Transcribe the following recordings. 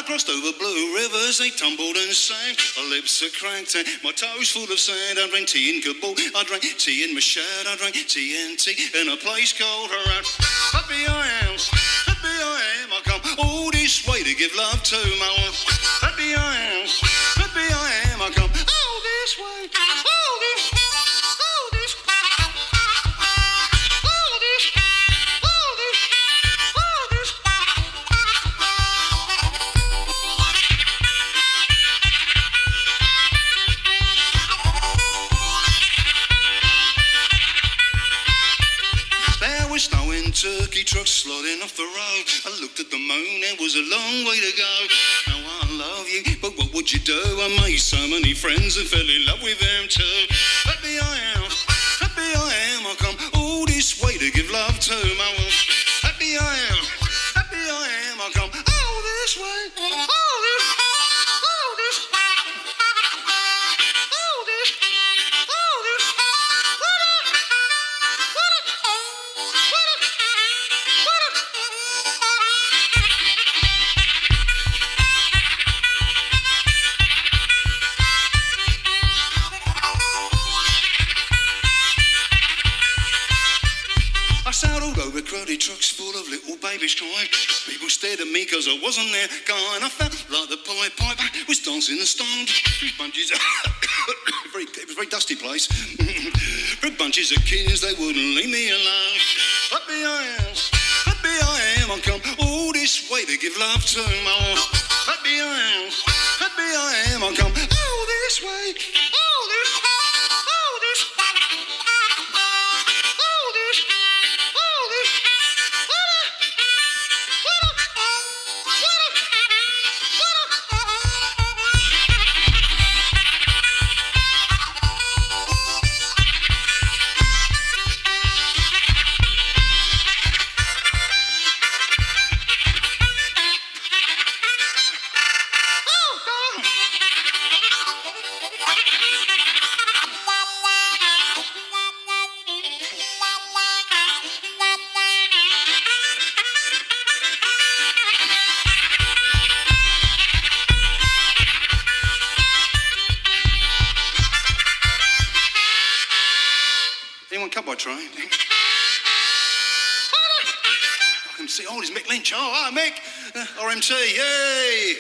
crossed over blue rivers, they tumbled and sang. My lips are cracked and my toes full of sand. I drank tea in Kabul, I drank tea in Mashhad, I drank TNT in a place called Herat. Happy I am, I come all this way to give love to my wife. Happy I am, I come all this way, all this, all this, all this, all this, all this. There was snow in Turkey, trucks sliding off the road. I looked at the moon, it was a long way to go. Now I love you, but what would you do? I made so many friends and fell in love with them too. Happy I am, I come all this way to give love to my wife. Happy I am, I come all this way, all this, all this, all this, all this, I sailed over crowded trucks full of little babies crying. People stared at me cause I wasn't their guy, and I felt like the Pied Piper was dancing the stoned. Three bunches of it was a very dusty place. Three bunches of kids, they wouldn't leave me alone. Happy I am, I come all this way to give love to my wife. Happy I am, I come all this way, all this, all this, all this, all this, anyone come by train? I can see, oh, there's Mick Lynch. Oh, hi, Mick. RMT, yay.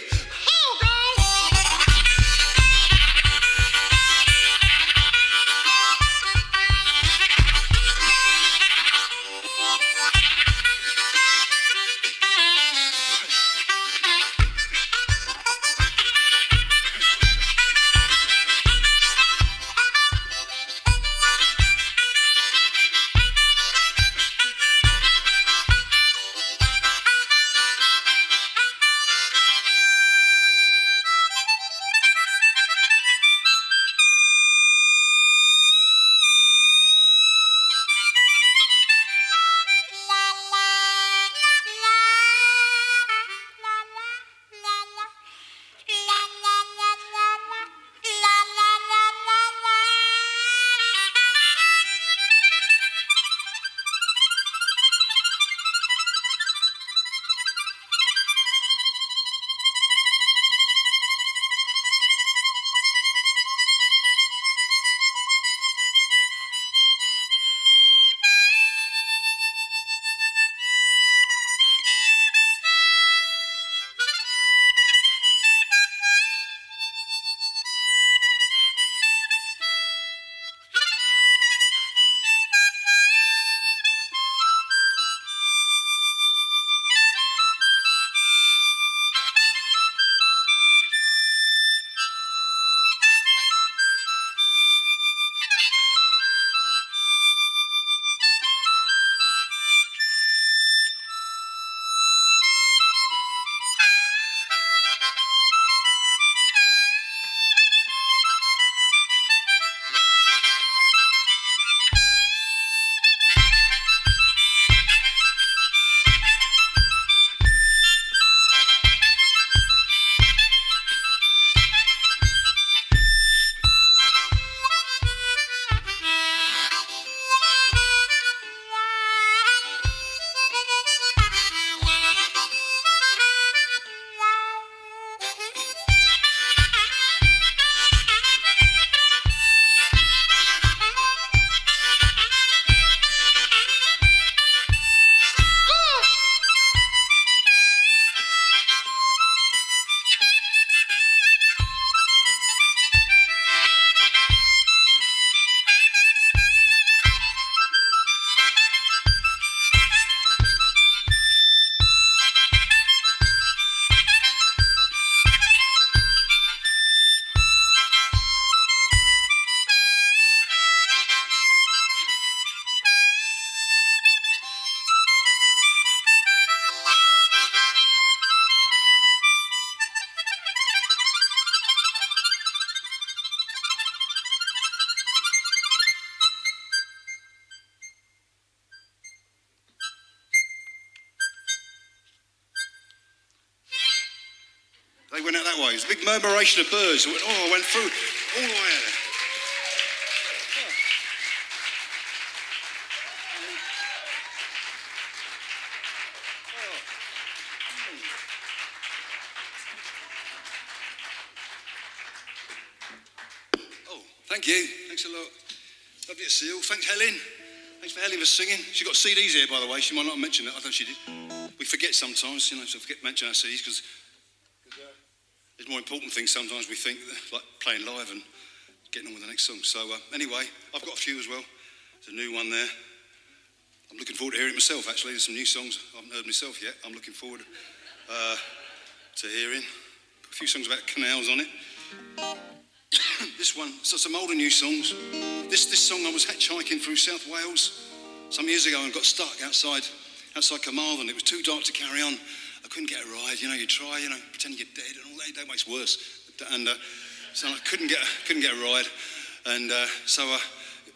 They went out that way. It was a big murmuration of birds. I went through all the way out there. Thank you. Thanks a lot. Lovely to see you all. Thanks, Helen. Thanks for Helen for singing. She got CDs here, by the way. She might not have mentioned it. I thought she did. We forget sometimes, so forget to mention our CDs because there's more important things sometimes we think, like playing live and getting on with the next song. So anyway, I've got a few as well. There's a new one there. I'm looking forward to hearing it myself, actually. There's some new songs I haven't heard myself yet. I'm looking forward to hearing. A few songs about canals on it. This one, so some old and new songs. This song, I was hitchhiking through South Wales some years ago and got stuck outside Carmarthen. It was too dark to carry on. I couldn't get a ride. You try, pretend you're dead and all that. That makes worse. And so I couldn't get a ride. And so it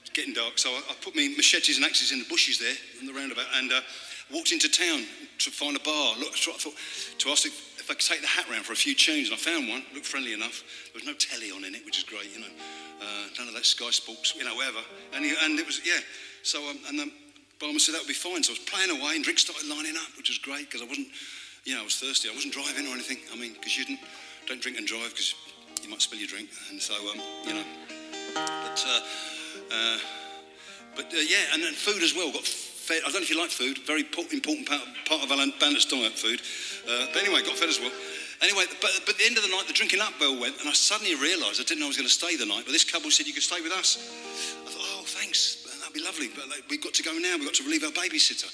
was getting dark. So I put my machetes and axes in the bushes there on the roundabout and walked into town to find a bar. I thought to ask if I could take the hat round for a few tunes, and I found one, looked friendly enough. There was no telly on in it, which is great, none of that Sky Sports, whatever. And it was, yeah. So, and the barman said that would be fine. So I was playing away, and drinks started lining up, which was great, because I wasn't, I was thirsty. I wasn't driving or anything. I mean, because you don't drink and drive, because you might spill your drink. And so, yeah, and then food as well. Got fed. I don't know if you like food. Very important part of our bandit's diet, food. But anyway, got fed as well. Anyway, but at the end of the night, the drinking up bell went, and I suddenly realised I didn't know I was going to stay the night. But this couple said you could stay with us. I thought, oh, thanks, that'd be lovely. But we've got to go now. We've got to relieve our babysitter.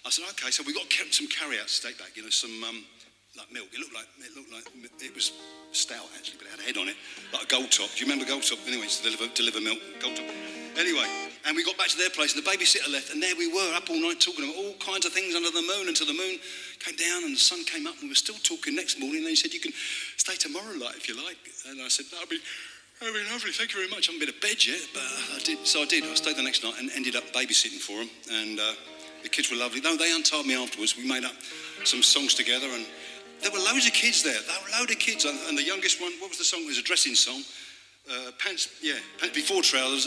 I said, okay. So we got some carry-outs to take back. Some like milk. It looked like it was stout actually, but it had a head on it, like a gold top. Do you remember gold top? Anyway, to deliver milk, gold top. Anyway, and we got back to their place, and the babysitter left, and there we were, up all night talking about all kinds of things under the moon, until the moon came down and the sun came up, and we were still talking next morning. And they said, you can stay tomorrow, if you like. And I said, that'd be lovely, thank you very much. I haven't been to bed yet, but I did. So I did. I stayed the next night and ended up babysitting for them, and the kids were lovely. No, they untied me afterwards. We made up some songs together, and there were loads of kids there. There were loads of kids, and the youngest one, what was the song? It was a dressing song. Pants before trousers,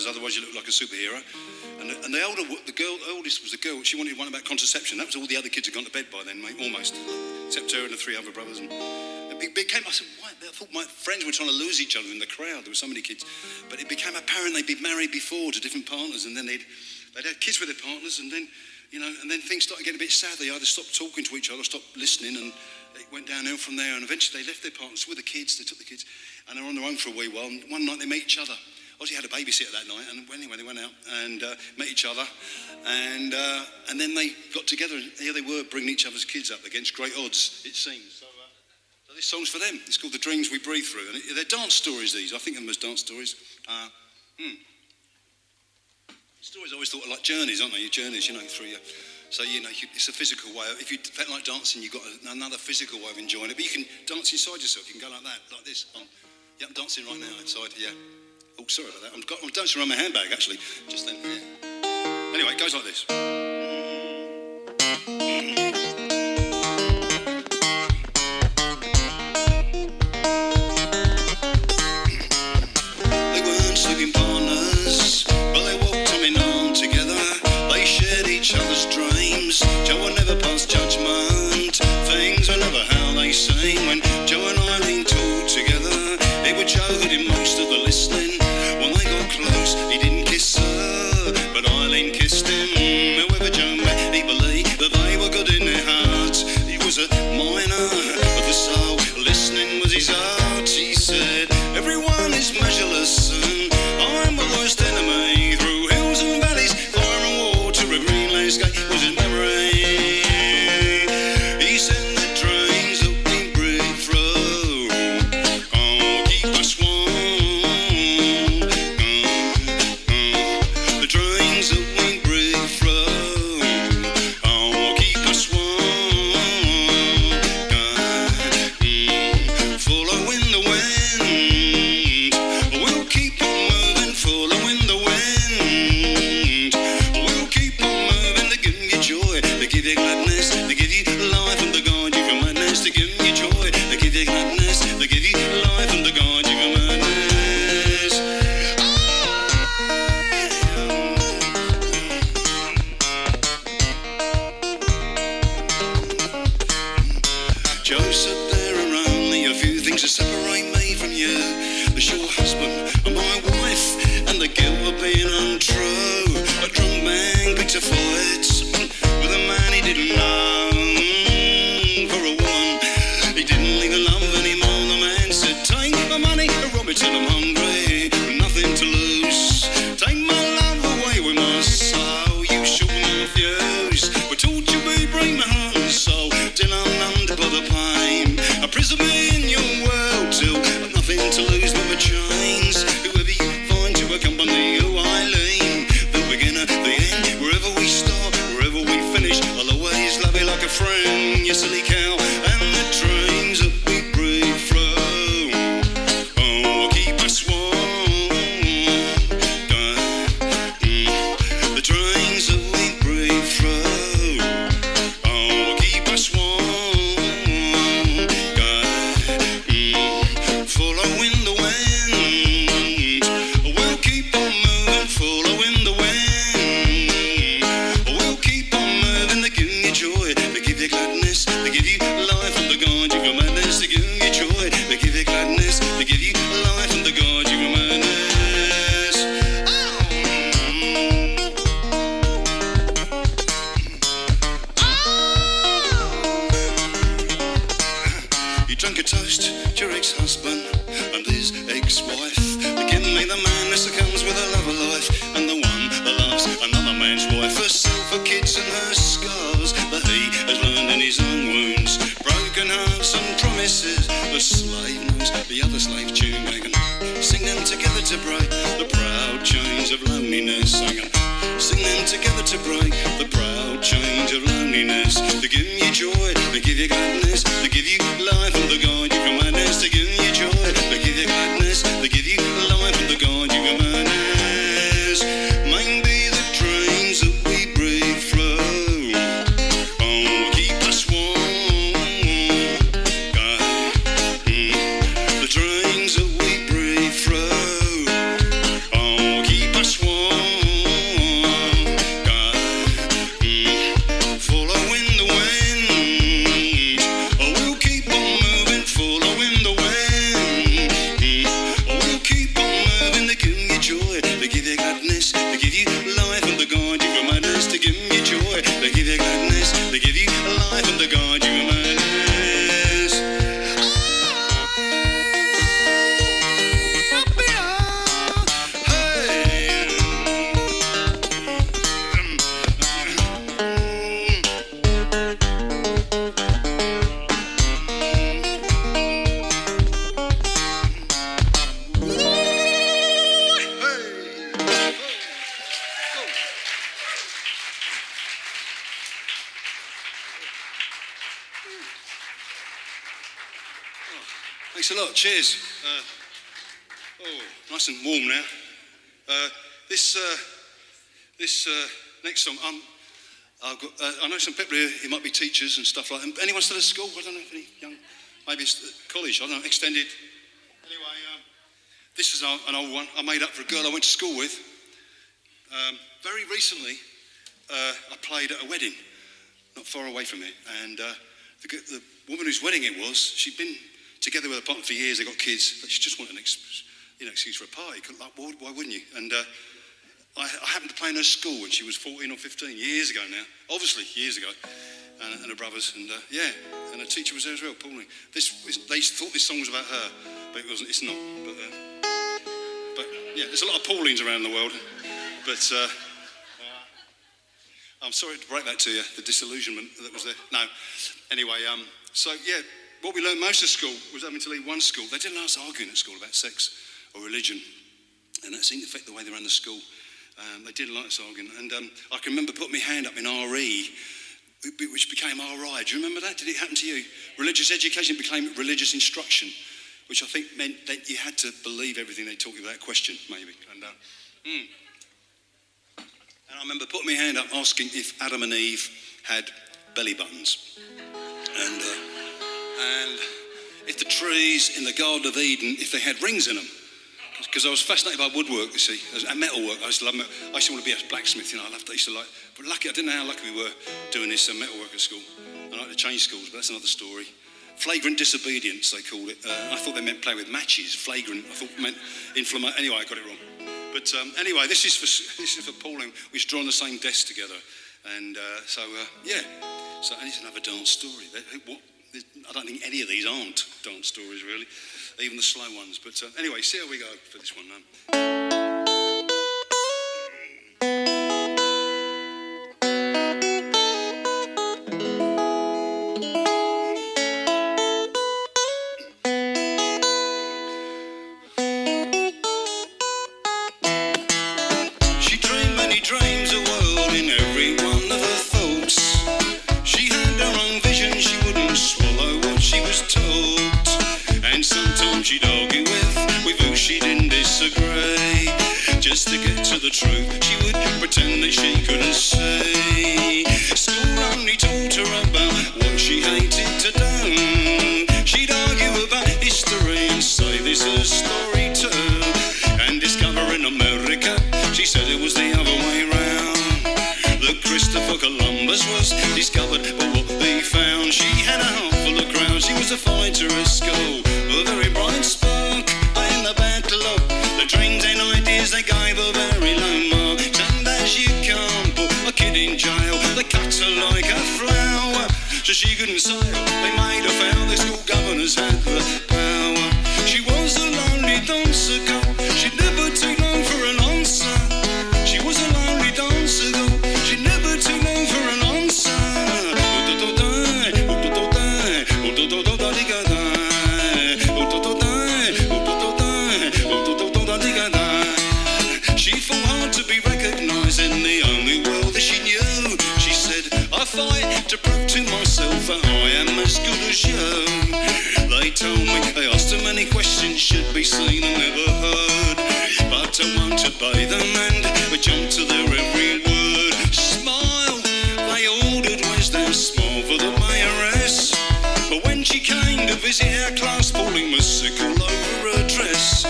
otherwise you look like a superhero. And the oldest was a girl. She wanted one about contraception. That was all the other kids had gone to bed by then, mate, almost, except her and the three other brothers. And it became. I said, why? I thought my friends were trying to lose each other in the crowd. There were so many kids, but it became apparent they'd been married before to different partners, and then they'd had kids with their partners, and then and then things started getting a bit sad. They either stopped talking to each other, stopped listening, and it went downhill from there. And eventually they left their partners with the kids. They took the kids, and they were on their own for a wee while. And one night they met each other. Obviously had a babysitter that night, and anyway they went out and met each other, and then they got together, and here they were bringing each other's kids up against great odds, it seems. So this song's for them. It's called The Dreams We Breathe Through, and they're dance stories. These, I think of them as dance stories. Stories I always thought are like journeys, aren't they? Your journeys, through your. So, it's a physical way. If you felt like dancing, you've got another physical way of enjoying it. But you can dance inside yourself. You can go like that, like this. I'm dancing right now inside, yeah. Oh, sorry about that. I'm dancing around my handbag, actually, just then, yeah. Anyway, it goes like this. They weren't sleeping partners, but they walked on and on together. They shared each other's dreams. Joe would never pass judgment. Things were never how they seem. When Joe and Eileen talked together, it was Joe who did most of the listening. When they got close, he didn't kiss her, but Eileen kissed him. However Joe met, he believed that they were good in their hearts. He was a miner of the soul, listening was his art. He said, everyone is measureless, and I'm the worst enemy. Through hills and valleys, fire and water, a green landscape was his memory. He said the dreams that we breathe through, keep us warm. The dreams that we breathe through, keep us warm. Joe said there are only a few things that separate me from you. There's your husband and my wife, and the guilt of being untrue. A drunk man picked a fight with a man he didn't know. For a woman he didn't even love anymore. The man said, take my money and rob it till I'm hungry, with nothing to lose. Take my love away with my soul. You shook my fuse, but torture me, break my heart and soul, till I'm numbed by the pain. A prison me in your world till I've nothing to lose but my chains. Whoever you find to accompany you, I lean. The beginner, the end, wherever we start, wherever we finish, I'll always love you like a friend, you silly cow. And the dreams that we breathe through, oh, keep us warm. The dreams that we breathe through, oh, keep us warm. Following the wind, we'll keep on moving. Following the wind, we'll keep on moving. They give you joy, they give you gladness, they give you life and the guide you from madness. They give you joy, they give you gladness, they give you life and the guide you from madness. You drank a toast to your ex-husband and his ex-wife. They give me the madness that comes with a love of life, and the one that loves another man's wife. Herself, her kids and her scars that he has learned in his own wounds. Broken hearts and promises, the slave knows the other slave tune. They can sing them together to break the proud chains of loneliness. They can sing them together to break the proud chains of loneliness. They give you joy, they give you gladness, they give you life and the guide you from madness. They give you joy, they give you gladness, they give you life and the guide you from madness. Maybe the dreams that we breathe through, oh, keep us warm. The dreams that we breathe through, oh, keep us warm. Following the wind, oh, we'll keep on moving. Following the wind, oh, we'll keep on moving. They give you joy, they give you gladness, they give you life and the guide you from madness. They give you joy, they give you gladness, they give you life and the guide you from madness. Thanks a lot. Cheers. Nice and warm now. This next song, I've got. I know some people here who might be teachers and stuff like that. Anyone still at school? I don't know if any young, maybe it's college. I don't know. Extended. Anyway, this is an old one I made up for a girl I went to school with. Very recently, I played at a wedding not far away from it, and the woman whose wedding it was, she'd been together with a partner for years. They got kids, but she just wanted an excuse for a party. Like, why wouldn't you? And I happened to play in her school when she was 14 or 15 years ago now. Obviously, years ago. And her brothers, and and her teacher was there as well, Pauline. They thought this song was about her, but it wasn't. It's not. But yeah, there's a lot of Paulines around the world. But I'm sorry to break that to you, the disillusionment that was there. No. Anyway, so yeah, what we learned most of school was having to leave one school. They did a lot of arguing at school about sex or religion, and that seemed to affect the way they ran the school. They didn't like us arguing, and I can remember putting my hand up in RE, which became RI. Do you remember that? Did it happen to you? Religious education became religious instruction, which I think meant that you had to believe everything they taught you without question, maybe. And I remember putting my hand up asking if Adam and Eve had belly buttons. And if the trees in the Garden of Eden, if they had rings in them. Because I was fascinated by woodwork, you see, and metalwork. I used to love metal. I used to want to be a blacksmith, you know. I used to like, but lucky, I didn't know how lucky we were doing this metalwork at school. I like to change schools, but that's another story. Flagrant disobedience, they called it. I thought they meant play with matches. Flagrant, I thought meant inflammation. Anyway, I got it wrong. But anyway, this is for Paul, and we used to draw on the same desk together. And yeah. So, and it's another dance story. I don't think any of these aren't dance stories, really, even the slow ones. But anyway, see how we go for this one. She dreamed many dreams, a world in every one of her thoughts. She had her own vision, she wouldn't swallow what she was taught. And sometimes she'd argue with who she didn't disagree. Just to get to the truth, she would pretend that she couldn't see. School only taught her about what she hated to do. She'd argue about history and say this is a story too. And discover in America, she said it was the other way round. That Christopher Columbus was discovered, but what they found, she had a heart full of crowd. She was a fighter at school, a very bright spark in the battle of the dreams and ideas they gave her very low marks. And as you can't put a kid in jail, they cut her like a flower, so she couldn't sail. They made her foul, the school governors had the power. She was a lonely dancer girl, she'd never too long for an answer. She was a lonely dancer girl, she'd never too long for an answer. She fought hard to be recognised in the only world that she knew. She said, I fight to prove to myself that I am as good as you. They told me, they asked her many questions, should be seen and never heard. But I won't obey them and we jump to their every word. Smile, they ordered wisdom, smile for the mayoress. But when she came to visit our class, Pauline was sick all over her dress.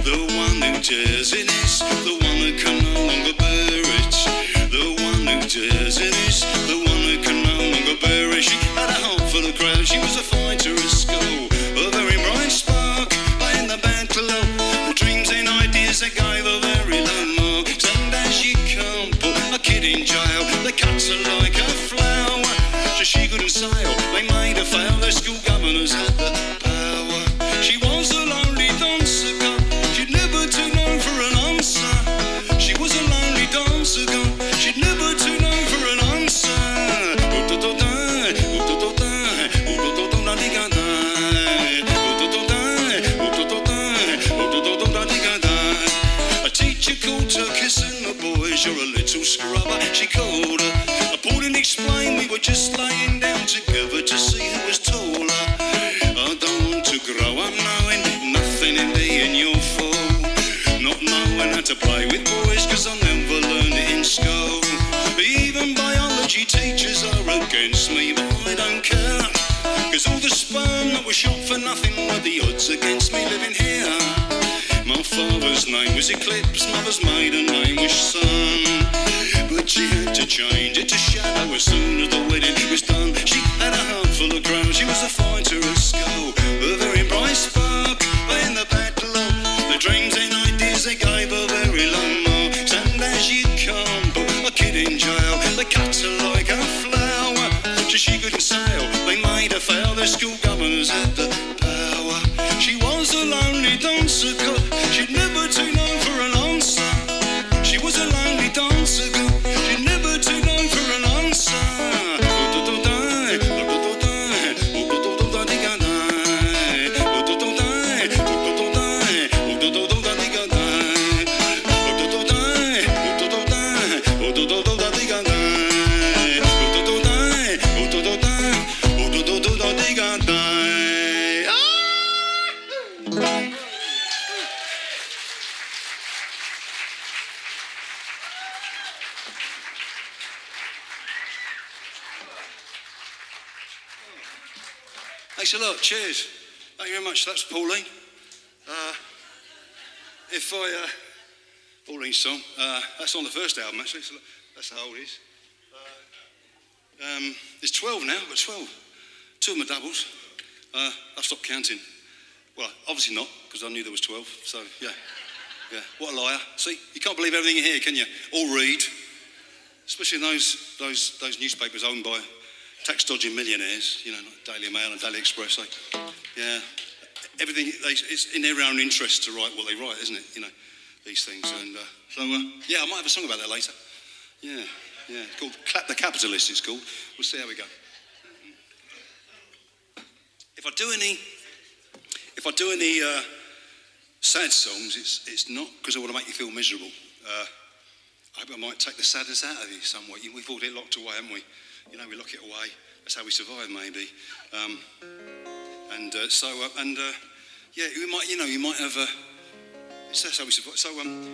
The one who dares it is the one who can no longer bear it. The one who dares it is the one who can no longer bear it. She had a heart for the crowd, she was a fighter at school, a very bright spark in the battle of the dreams and ideas that gave her very low marks. And as she can't put a kid in jail, they cut her like a flower, so she couldn't sail. They made her fail, their school governors had the power. She was a lonely dancer girl, she'd never too long for an answer. She was a lonely dancer girl, she'd never too long for an answer. A teacher called her kissing the boys, you're a little scrubber, she called her. Paul didn't explain, we were just laying down together to see who was taller. I don't want to grow up knowing nothing in being your fool, not knowing how to play with boys, cause I never learned it in school. Even biology teachers are against me, but I don't care, cause all the sperm that was shot for nothing were the odds against me living here. My father's name was Eclipse, mother's maiden name was Sun, but she had to change it to Shadow as soon as the wedding was done. She had a heart full of crown, she was a fighter at school, a very bright spark in the battle of the dreams and ideas they gave her very low marks. And as you can't put a kid in jail, they cut her like a flower, so she couldn't sail. They made her fail, their school governors had the power. She was a lonely dancer girl, she'd never too long for an answer. She was a lonely dancer girl, she'd never too long for an answer. Thanks a lot, cheers. Thank you very much, that's Pauline. Pauline's song, that's on the first album actually, so that's how old it is. There's 12 now, but 12. Two of them are doubles. I stopped counting. Well, obviously not, because I knew there was 12, so yeah. Yeah, what a liar. See, you can't believe everything you hear, can you? Or read. Especially in those newspapers owned by tax-dodging millionaires, you know, like Daily Mail and Daily Express. Yeah, everything, it's in their own interest to write what they write, isn't it? You know, these things. And yeah, I might have a song about that later. Yeah, it's called Clap the Capitalist, it's called. We'll see how we go. If I do any sad songs, it's not because I want to make you feel miserable. I hope I might take the sadness out of you somewhat. We've all got it locked away, haven't we? You know, we lock it away. That's how we survive, maybe. Yeah, you might have. That's how we survive. So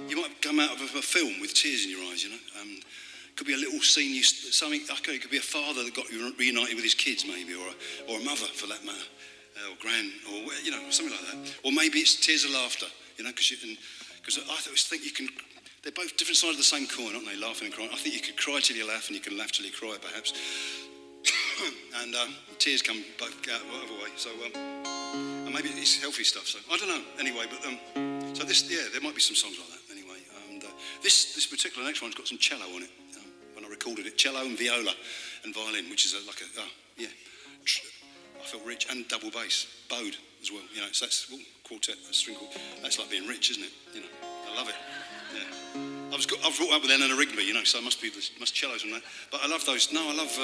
you might come out of a film with tears in your eyes. You know, could be a little scene. Something. Okay, it could be a father that got reunited with his kids, maybe, or a mother for that matter. Or gran, or you know, something like that. Or maybe it's tears of laughter, you know, because I think you can. They're both different sides of the same coin, aren't they? Laughing and crying. I think you could cry till you laugh, and you can laugh till you cry, perhaps. And tears come both out whatever way. So, and maybe it's healthy stuff. So I don't know. Anyway, but so this, yeah, there might be some songs like that. Anyway, and this particular next one's got some cello on it. When I recorded it, cello and viola and violin, which is I felt rich, and double bass, bowed as well. You know, so that's quartet, a string quartet. That's like being rich, isn't it? You know, I love it. Yeah, I've brought up with Eleanor Rigby, you know, so it must cellos and that. But I love those. No, I love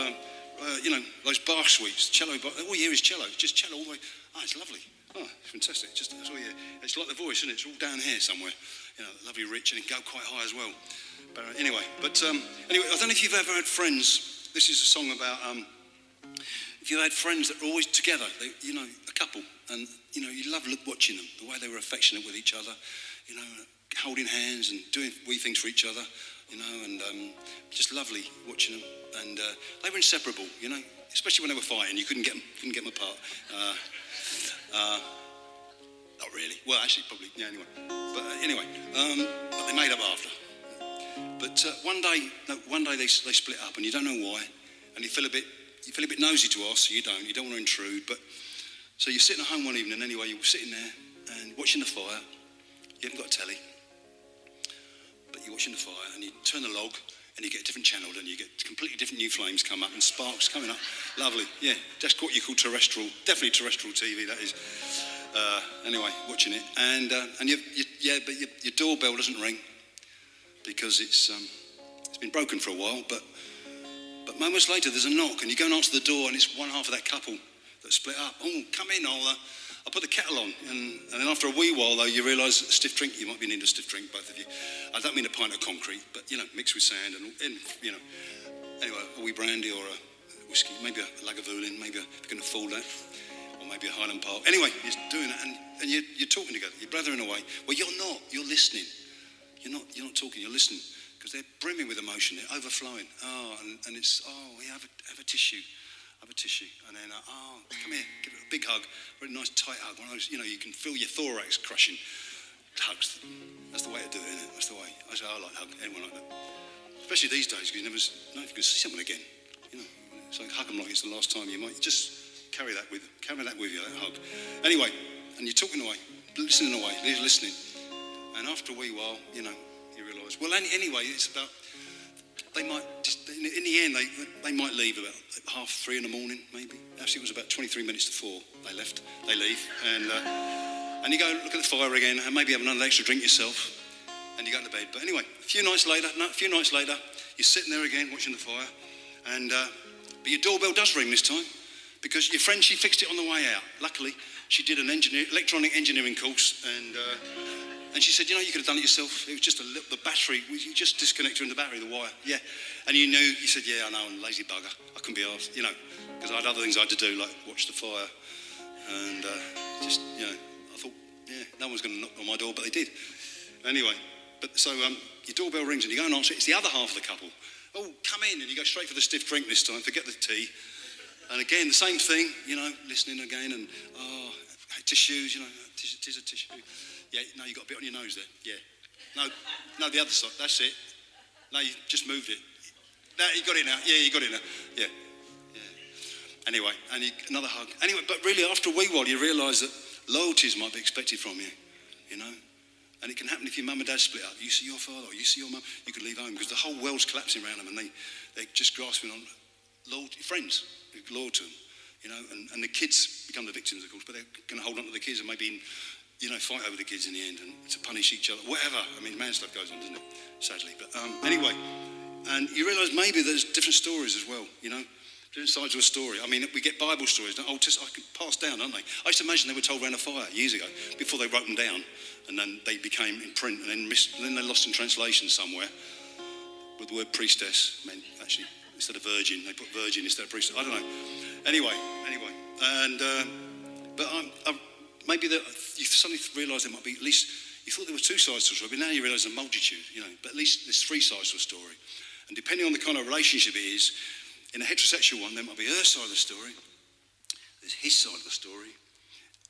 you know, those Bach suites, cello. All you hear is cello, just cello all the way. Oh, it's lovely. Oh, it's fantastic. Just that's all you hear. It's like the voice, isn't it? It's all down here somewhere. You know, lovely, rich, and it can go quite high as well. But anyway, I don't know if you've ever had friends. This is a song about. If you had friends that were always together, you know, a couple, and you know, you love watching them, the way they were affectionate with each other, you know, holding hands and doing wee things for each other, you know, and just lovely watching them. And they were inseparable, you know, especially when they were fighting. You couldn't get them apart. Not really. Well, actually, probably. Yeah. Anyway, but they made up after. But one day they split up, and you don't know why, and you feel a bit nosy to ask, so you don't want to intrude, but so you're sitting at home one evening anyway, you're sitting there and watching the fire, you haven't got a telly, but you're watching the fire and you turn the log and you get a different channel and you get completely different new flames come up and sparks coming up, lovely, yeah, that's what you call definitely terrestrial TV, that is. Anyway, watching it, and but your doorbell doesn't ring because it's been broken for a while, but moments later, there's a knock, and you go and answer the door, and it's one half of that couple that split up. Oh, come in, I'll put the kettle on. And then after a wee while, though, you realise a stiff drink. You might be needing a stiff drink, both of you. I don't mean a pint of concrete, but, you know, mixed with sand and you know. Anyway, a wee brandy or a whiskey, maybe a Lagavulin, maybe if you can afford that, or maybe a Highland Park. Anyway, you're doing that, and you're talking together. You're blathering away. Well, you're not. You're listening. You're not talking. You're listening. Because they're brimming with emotion, they're overflowing. Oh, and it's, we have a tissue. Have a tissue. And then, come here, give it a big hug. A really nice tight hug. One of those, you know, you can feel your thorax crushing. Hugs. That's the way to do it, isn't it? That's the way. I like hug anyone like that. Especially these days, because you never know if you can see someone again. You know, so hug them like it's the last time. You might just carry that with you, that hug. Anyway, and you're talking away, listening away, listening. And after a wee while, you know, you realise, well, anyway, it's about, they might, just, in the end, they might leave about 3:30 in the morning, maybe. Actually, it was about 23 minutes to 4, they leave, and you go look at the fire again, and maybe have another extra drink yourself, and you go to bed. But anyway, a few nights later, you're sitting there again, watching the fire, and but your doorbell does ring this time, because your friend, she fixed it on the way out. Luckily, she did an electronic engineering course, and she said, you know, you could have done it yourself. It was just the battery. You just disconnected the battery, the wire. Yeah. And you said, yeah, I know, I'm a lazy bugger. I couldn't be asked, you know, because I had other things I had to do, like watch the fire. And just, you know, I thought, yeah, no one's going to knock on my door, but they did. Anyway, but so your doorbell rings and you go and answer it. It's the other half of the couple. Oh, come in. And you go straight for the stiff drink this time, forget the tea. And again, the same thing, you know, listening again and, tissues, you know, tis a tissue. Yeah, no, you got a bit on your nose there. Yeah. No, the other side. That's it. No, you just moved it. No, you got it now. Yeah, you got it now. Yeah. Anyway, and another hug. Anyway, but really after a wee while you realise that loyalties might be expected from you, you know. And it can happen if your mum and dad split up. You see your father or you see your mum, you could leave home because the whole world's collapsing around them and they're just grasping on loyalty, friends who are loyal to them, you know. And the kids become the victims, of course, but they're going to hold on to the kids and maybe, you know, fight over the kids in the end and to punish each other, whatever. I mean, man stuff goes on, doesn't it? Sadly. But anyway, and you realise maybe there's different stories as well, you know. Different sides of a story. I mean, we get Bible stories, Old Testament, passed down, aren't they? I used to imagine they were told around a fire years ago, before they wrote them down, and then they became in print, and then they're lost in translation somewhere, with the word priestess, meant actually, instead of virgin, they put virgin instead of priestess. I don't know. Anyway, and, but maybe you suddenly realise there might be, at least, you thought there were two sides to a story, but now you realise there's a multitude, you know, but at least there's three sides to a story. And depending on the kind of relationship it is, in a heterosexual one, there might be her side of the story, there's his side of the story,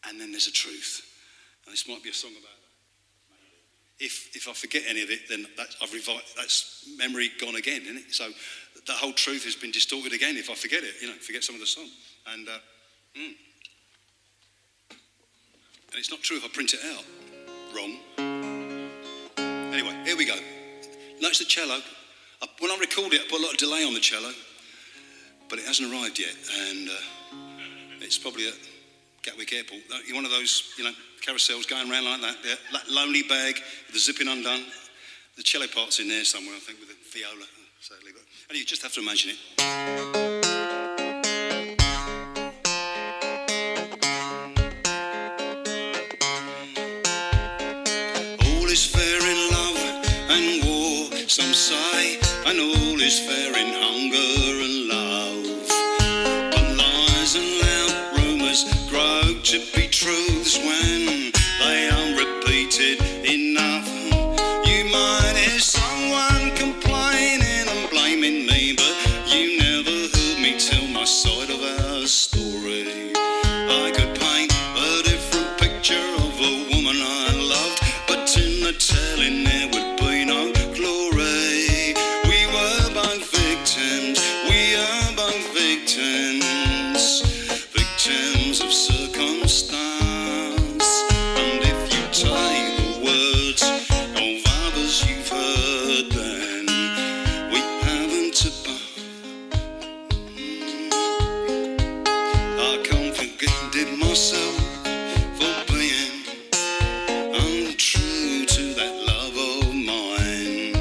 and then there's a truth. And this might be a song about that. If I forget any of it, then that's memory gone again, isn't it? So that whole truth has been distorted again if I forget it, you know, forget some of the song. And it's not true if I print it out. Wrong. Anyway, here we go. That's the cello. When I record it, I put a lot of delay on the cello. But it hasn't arrived yet, and it's probably at Gatwick Airport. One of those, you know, carousels going around like that. That lonely bag with the zipping undone. The cello part's in there somewhere, I think, with the viola, sadly. But anyway, you just have to imagine it. All is fair in love and war, some say, and all is fair in hunger and love. Grow to be truths when they are repeated enough. You might hear someone complaining and blaming me, but you never heard me tell my side of our story. I could paint a different picture of a woman I loved, but in the telling there would be no glory. We were both victims, we are both victims. Victims of circumstance, and if you take the words of others you've heard, then we haven't I can't forgive myself for being untrue to that love of mine.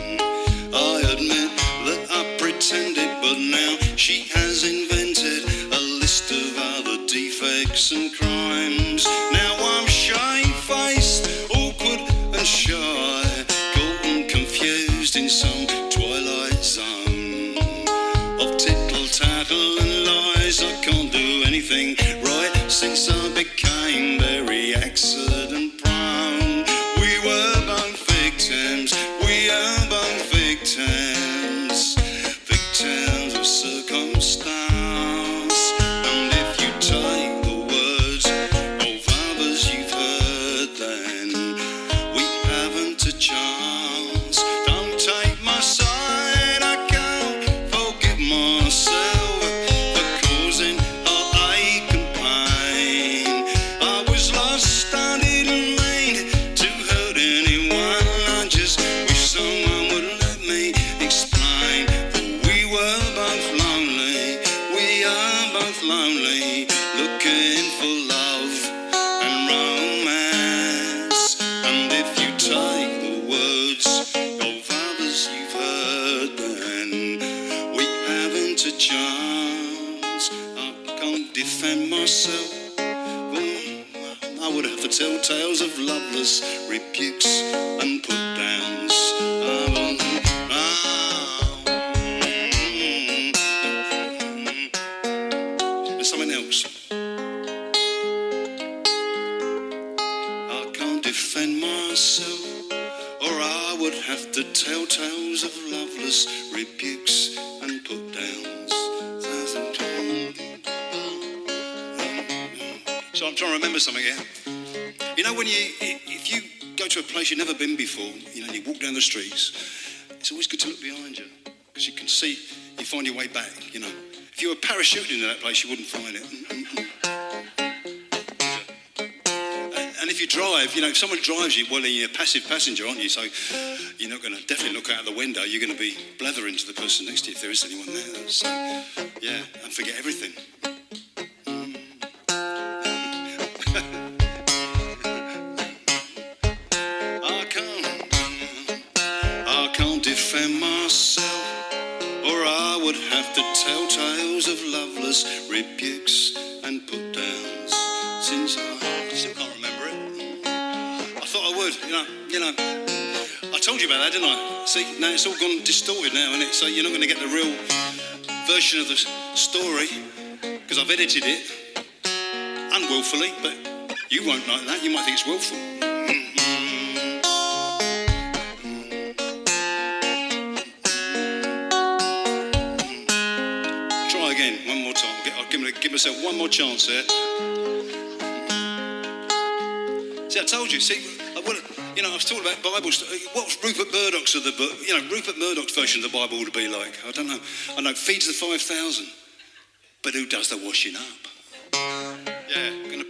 I admit that I pretended, but now she has invented a list of other defects and crimes. Now I'm shy-faced, awkward and shy, caught and confused in some twilight zone of tittle-tattle and lies. I can't do anything right since I became very accident-prone. We were both victims, we are both victims, victims of circumstance. I would have to tell tales of loveless rebukes and put-downs. And something else. I can't defend myself, or I would have to tell tales of loveless rebukes and put-downs. So I'm trying to remember something here. You know, if you go to a place you've never been before, you know, you walk down the streets, it's always good to look behind you because you can see, you find your way back, you know. If you were parachuting into that place, you wouldn't find it. And if you drive, you know, if someone drives you, well, you're a passive passenger, aren't you? So you're not going to definitely look out the window. You're going to be blathering to the person next to you if there is anyone there. So, yeah, and forget everything. I can't defend myself, or I would have to tell tales of loveless rebukes and put-downs. Since I still can't remember it. I thought I would, you know. I told you about that, didn't I? See, now it's all gone distorted now, isn't it? So you're not going to get the real version of the story, because I've edited it unwillfully, but you won't like that. You might think it's willful. Try again, one more time. I'll give myself one more chance there. See, I told you. See, I was talking about Bible. What's Rupert Murdoch's of the book? You know, Rupert Murdoch's version of the Bible would be like. I don't know. I know, feeds the 5,000, but who does the washing up? Yeah, gonna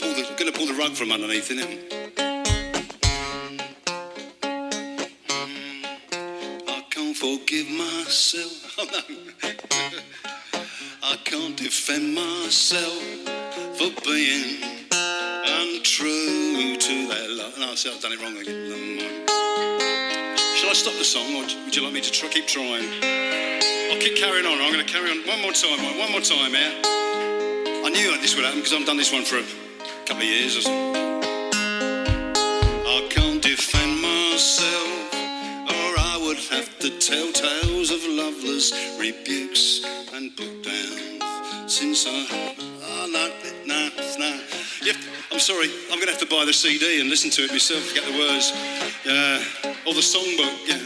pull the rug from underneath, isn't it? I can't forgive myself. Oh no. I can't defend myself for being untrue to that love. No, see, I've done it wrong again. Shall I stop the song, or would you like me to keep trying? I'll keep carrying on. I'm going to carry on one more time, yeah? I knew this would happen because I've done this one for a couple of years or so. I can't defend myself, or I would have to tell tales of loveless rebukes and put-downs. Since no. I'm sorry, I'm going to have to buy the CD and listen to it myself to get the words. Or the songbook, yeah.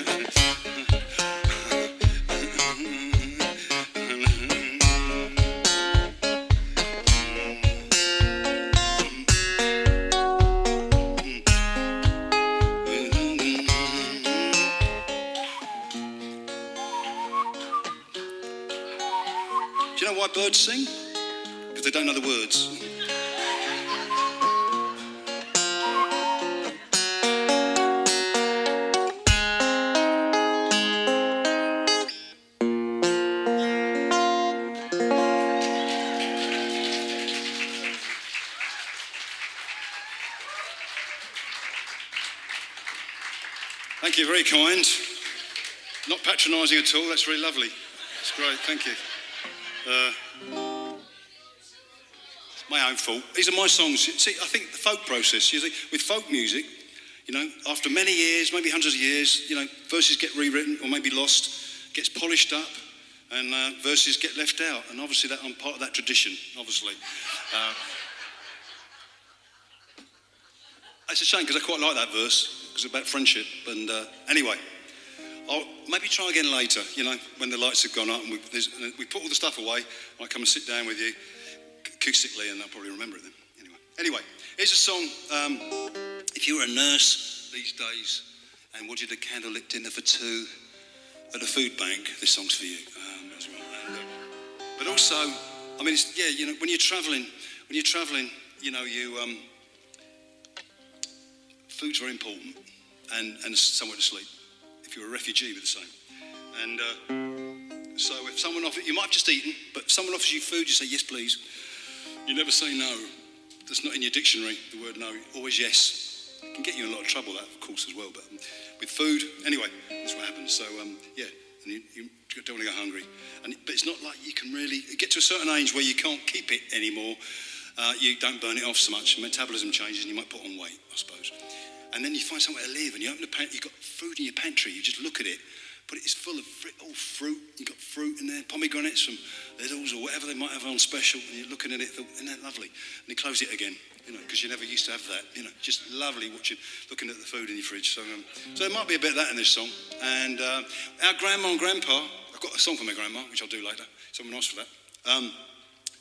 Do you know why birds sing? Because they don't know the words. Thank you, very kind. Not patronising at all, that's really lovely. It's great, thank you. It's my own fault. These are my songs. See, I think the folk process, you see, with folk music, you know, after many years, maybe hundreds of years, you know, verses get rewritten or maybe lost, gets polished up, and verses get left out. And obviously that I'm part of that tradition, obviously. It's a shame because I quite like that verse. Because it's about friendship, and anyway, I'll maybe try again later, you know, when the lights have gone up and we put all the stuff away. I'll come and sit down with you acoustically and I'll probably remember it then. Anyway, here's a song. If you were a nurse these days and wanted a candlelit dinner for two at a food bank, this song's for you. As well. And, but also, I mean, it's, yeah, you know, when you're travelling, you know, food's very important, and somewhere to sleep. If you're a refugee, with the same. And so if someone offers, you might have just eaten, but if someone offers you food, you say, yes, please. You never say no. That's not in your dictionary, the word no. Always yes. It can get you in a lot of trouble, that, of course, as well. But with food, anyway, that's what happens. So, yeah, and you don't want to go hungry. But it's not like you can really get to a certain age where you can't keep it anymore. You don't burn it off so much. Metabolism changes and you might put on weight, I suppose. And then you find somewhere to live and you open the pantry, you've got food in your pantry, you just look at it, but it's full of all fruit. You've got fruit in there, pomegranates from Lidl's or whatever they might have on special, and you're looking at it, isn't that lovely? And you close it again, you know, because you never used to have that, you know, just lovely looking at the food in your fridge. So there might be a bit of that in this song. And our grandma and grandpa, I've got a song for my grandma, which I'll do later, someone asked for that, a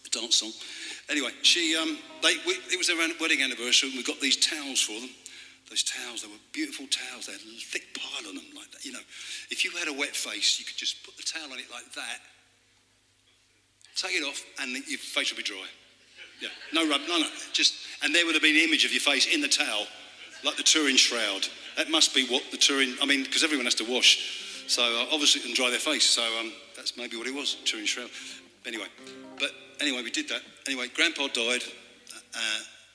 dance song. Anyway, it was their wedding anniversary, and we got these towels for them. Those towels, they were beautiful towels. They had a thick pile on them like that. You know, if you had a wet face, you could just put the towel on it like that, take it off, and your face will be dry. Yeah, no rub, no, just, and there would have been an image of your face in the towel, like the touring shroud. That must be what the touring, I mean, because everyone has to wash, so obviously, and dry their face, so that's maybe what it was, touring shroud. Anyway, we did that. Anyway, Grandpa died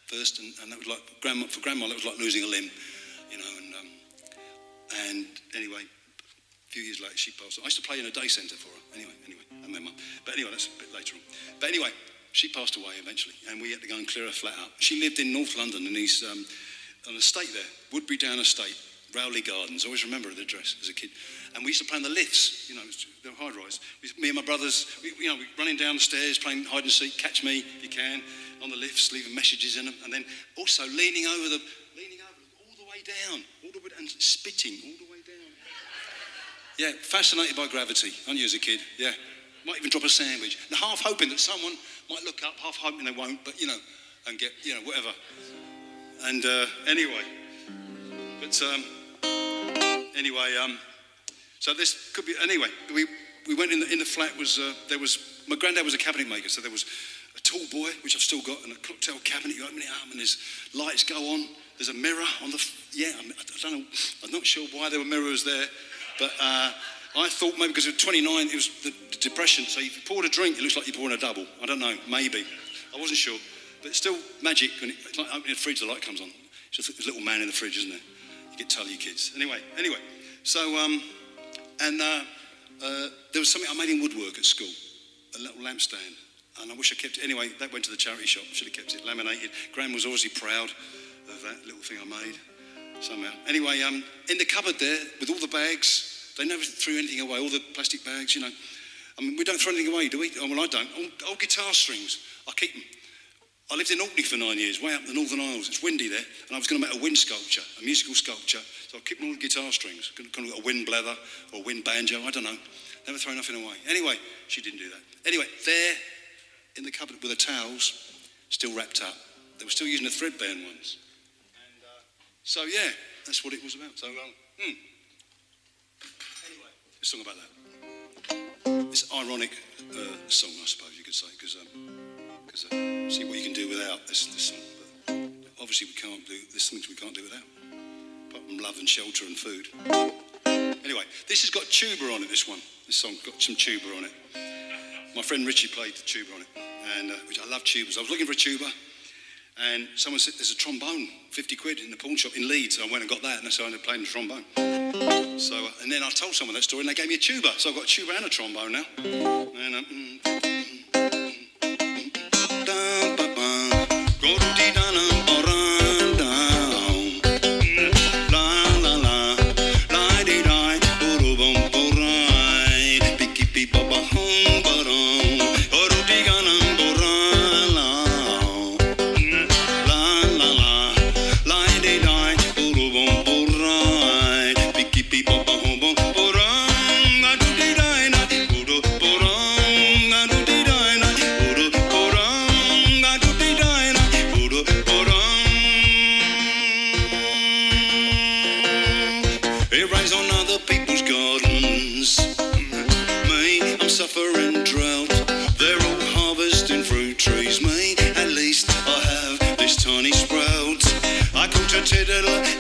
first, and that was like, for Grandma, that was like losing a limb, you know, and anyway, a few years later, she passed on. I used to play in a day centre for her, anyway, and my mum. But anyway, that's a bit later on. But anyway, she passed away eventually, and we had to go and clear her flat up. She lived in North London, and he's on an estate there, Woodbury Down Estate, Rowley Gardens. I always remember the address as a kid. And we used to play on the lifts, you know, they were high-rise. Me and my brothers, we running down the stairs, playing hide and seek, catch me if you can, on the lifts, leaving messages in them, and then also leaning over all the way down, and spitting all the way down. Yeah, fascinated by gravity, aren't you, as a kid? Yeah. Might even drop a sandwich. And half hoping that someone might look up, half hoping they won't, but, you know, and get, you know, whatever. And anyway. But, so this could be, anyway, we went in the flat, my granddad was a cabinet maker, so there was a tall boy, which I've still got, and a cocktail cabinet, you open it up and there's lights go on, there's a mirror on the, I don't know, I'm not sure why there were mirrors there, but I thought maybe because of 29, it was the depression, so if you poured a drink, it looks like you're pouring a double. I don't know, maybe. I wasn't sure. But it's still magic when it's like opening a fridge, the light comes on. It's just a little man in the fridge, isn't it? You get tell your kids. Anyway. So, there was something I made in woodwork at school, a little lampstand. And I wish I kept it. Anyway, that went to the charity shop. Should have kept it laminated. Gran was obviously proud of that little thing I made somehow. Anyway, in the cupboard there, with all the bags, they never threw anything away, all the plastic bags, you know. I mean, we don't throw anything away, do we? Oh, well, I don't. Old guitar strings, I keep them. I lived in Orkney for 9 years, way up the Northern Isles. It's windy there, and I was going to make a wind sculpture, a musical sculpture. So I keep all the guitar strings, kind of a wind blether or wind banjo, I don't know. Never throw nothing away. Anyway, she didn't do that. Anyway, there in the cupboard with the towels, still wrapped up. They were still using the threadband ones. And so, yeah, that's what it was about. So, Anyway, a song about that. It's an ironic song, I suppose you could say, because see what you can do without this song. But obviously, there's some things we can't do without, apart from love and shelter and food. Anyway, this has got tuba on it, this one. This song's got some tuba on it. My friend Richie played the tuba on it, and which I love tubas. I was looking for a tuba, and someone said there's a trombone, 50 quid in the pawn shop in Leeds. So I went and got that, and so I ended up playing the trombone. So, and then I told someone that story, and they gave me a tuba. So I've got a tuba and a trombone now. And,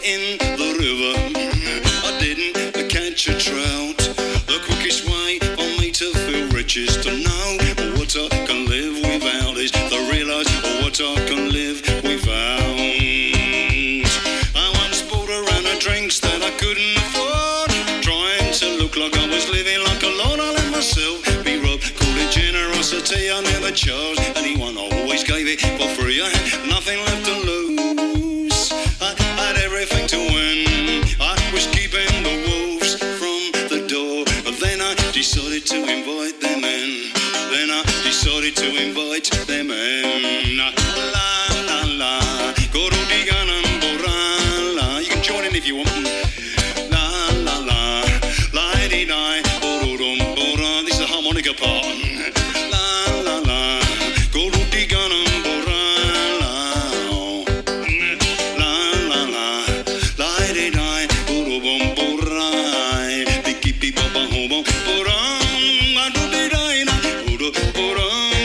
in the river, I didn't catch a trout. The quickest way for me to feel rich is to know what I can live without, is to realise what I can live without. I once bought a round of drinks that I couldn't afford, trying to look like I was living like a lord. I let myself be robbed, call it generosity. I never charged anyone, I always gave it for free. I had nothing left to lose, everything to win. I was keeping the wolves from the door, but then I decided to invite them in. La la la, Gorodigana Borala. You can join in if you want. La la la, la di di, Borodum Bora. This is the harmonica part. La la la, Gorodigana Borala. Porang, adu di dai na, udo porang.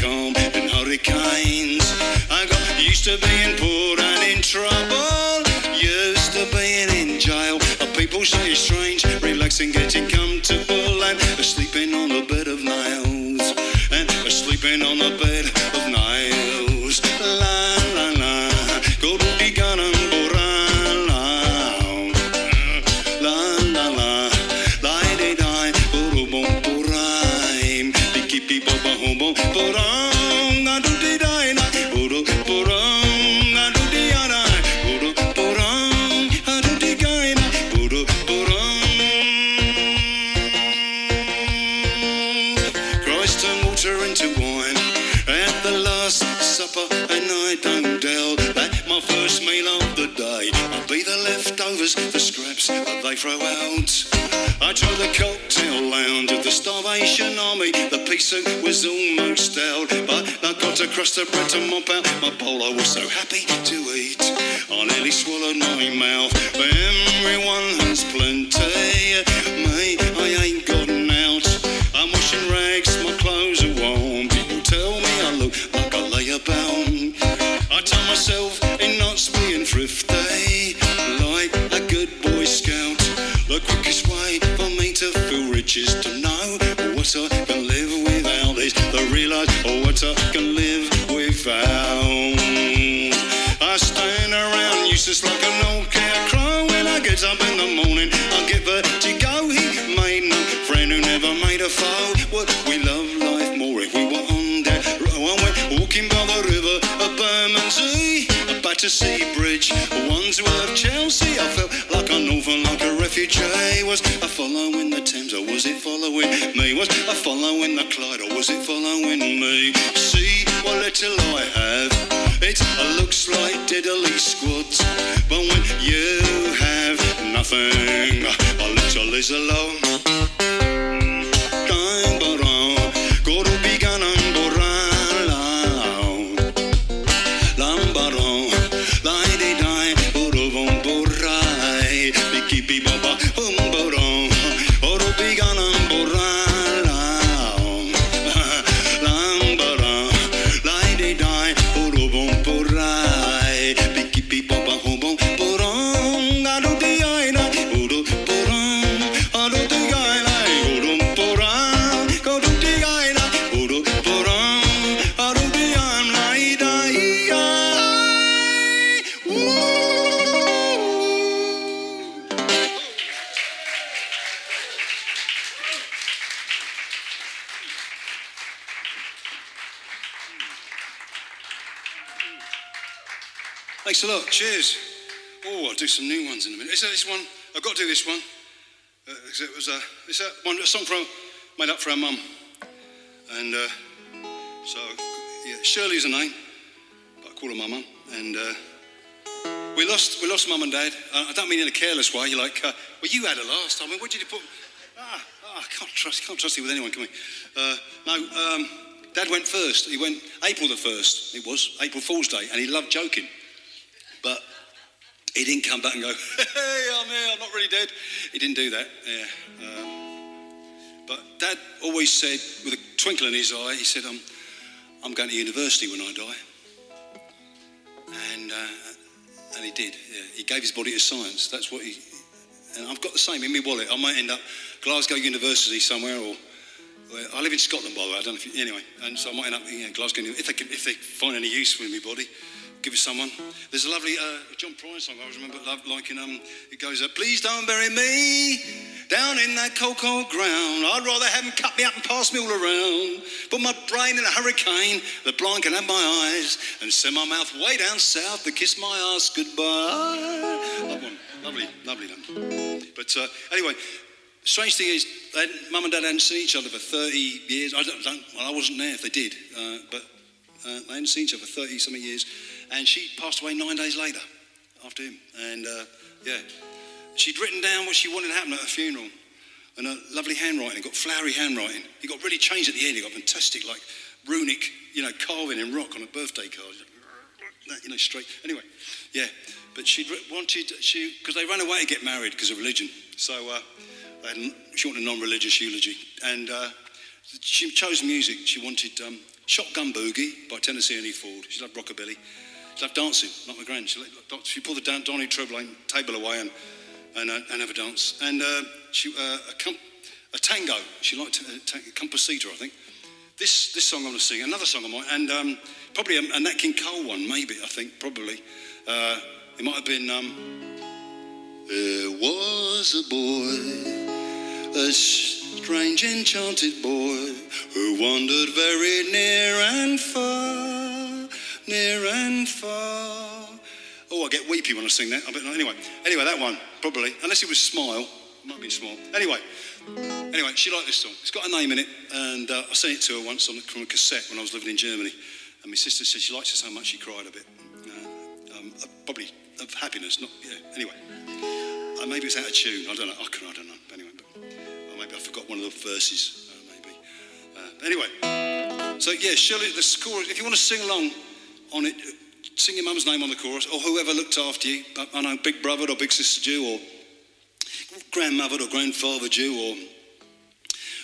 calm and hurricanes. I got used to being poor and in trouble, used to being in jail. People say it's strange, relaxing, getting comfortable, and sleeping on a bed of nails, and sleeping on a bed of nails. La la la, go to the gun. The scraps that they throw out. I tried the cocktail lounge of the Starvation Army. The pea soup was almost out, but I got across the bread to mop out my bowl. I was so happy to eat, I nearly swallowed my mouth. But everyone has plenty, me, I ain't gotten out. I'm washing rags, my clothes are warm. People tell me I look like I lay about. I tell myself in knots being thrifty, like a good Boy Scout. The quickest way for me to feel rich is to know what I can live without, is to realise what I can live without. I stand around useless like an old scarecrow. When I get up in the morning, I get vertigo. He made no friend who never made a foe. Would we love life more if we were on that row? I went walking by the river of Bermondsey, a Battersea Bridge, Wandsworth, Chelsea. I felt like an orphan, like a refugee. Was I following the Thames, or was it following me? Was I following the Clyde, or was it following me? See what little I have, it looks like diddly squat, but when you have nothing, a little is a lot. Thanks a lot. Cheers. Oh, I'll do some new ones in a minute. Is that this one? I've got to do this one. It was a song made up for our mum. And so, yeah, Shirley's her name, but I call her my mum. And we lost mum and dad. I don't mean in a careless way. You're like, well, you had her last time. What did you put? I can't trust you with anyone, can we? Dad went first. He went April the 1st. It was April Fool's Day, and he loved joking. But he didn't come back and go, hey, I'm here, I'm not really dead. He didn't do that, yeah. But Dad always said, with a twinkle in his eye, he said, I'm going to university when I die. And he did, yeah. He gave his body to science. That's what and I've got the same in my wallet. I might end up Glasgow University somewhere, or I live in Scotland, by the way. I don't know if anyway. And so I might end up Glasgow. If they find any use with my body, give it someone. There's a lovely John Prine song I always remember liking. It goes, please don't bury me down in that cold, cold ground. I'd rather have them cut me up and pass me all around. Put my brain in a hurricane, the blind can have my eyes, and send my mouth way down south to kiss my ass goodbye. That one, lovely one. But anyway, strange thing is, Mum and Dad hadn't seen each other for 30 years. I wasn't there if they did, but they hadn't seen each other for 30-something years. And she passed away 9 days later, after him. And she'd written down what she wanted to happen at her funeral. And a lovely handwriting, got flowery handwriting. It got really changed at the end. It got fantastic, like runic, carving in rock on a birthday card. Straight. Anyway, yeah. But she because they ran away to get married because of religion. So she wanted a non-religious eulogy. And she chose music. She wanted Shotgun Boogie by Tennessee Ernie Ford. She loved rockabilly. She loved dancing, like my gran. She pulled the dining table away and have a dance. And a tango. She liked Compasita, I think. This song I'm going to sing. Another song I might. And probably a Nat King Cole one, maybe, I think, probably. It might have been... There was a boy, a strange enchanted boy, who wandered very near and far, near and far. Oh, I get weepy when I sing that. I bet not. Anyway, that one, probably. Unless it was Smile. It might have been Smile. Anyway, she liked this song. It's got a name in it, and I sent it to her once from a cassette when I was living in Germany. And my sister said she likes it so much she cried a bit. Probably of happiness, not, yeah. Anyway, maybe it's out of tune. I don't know. Anyway, maybe I forgot one of the verses. Maybe. Anyway, so yeah, Shirley, the chorus. If you want to sing along on it, sing your mum's name on the chorus, or whoever looked after you. I know, Big Brother or Big Sister Jew, or Grandmother or Grandfather Jew, or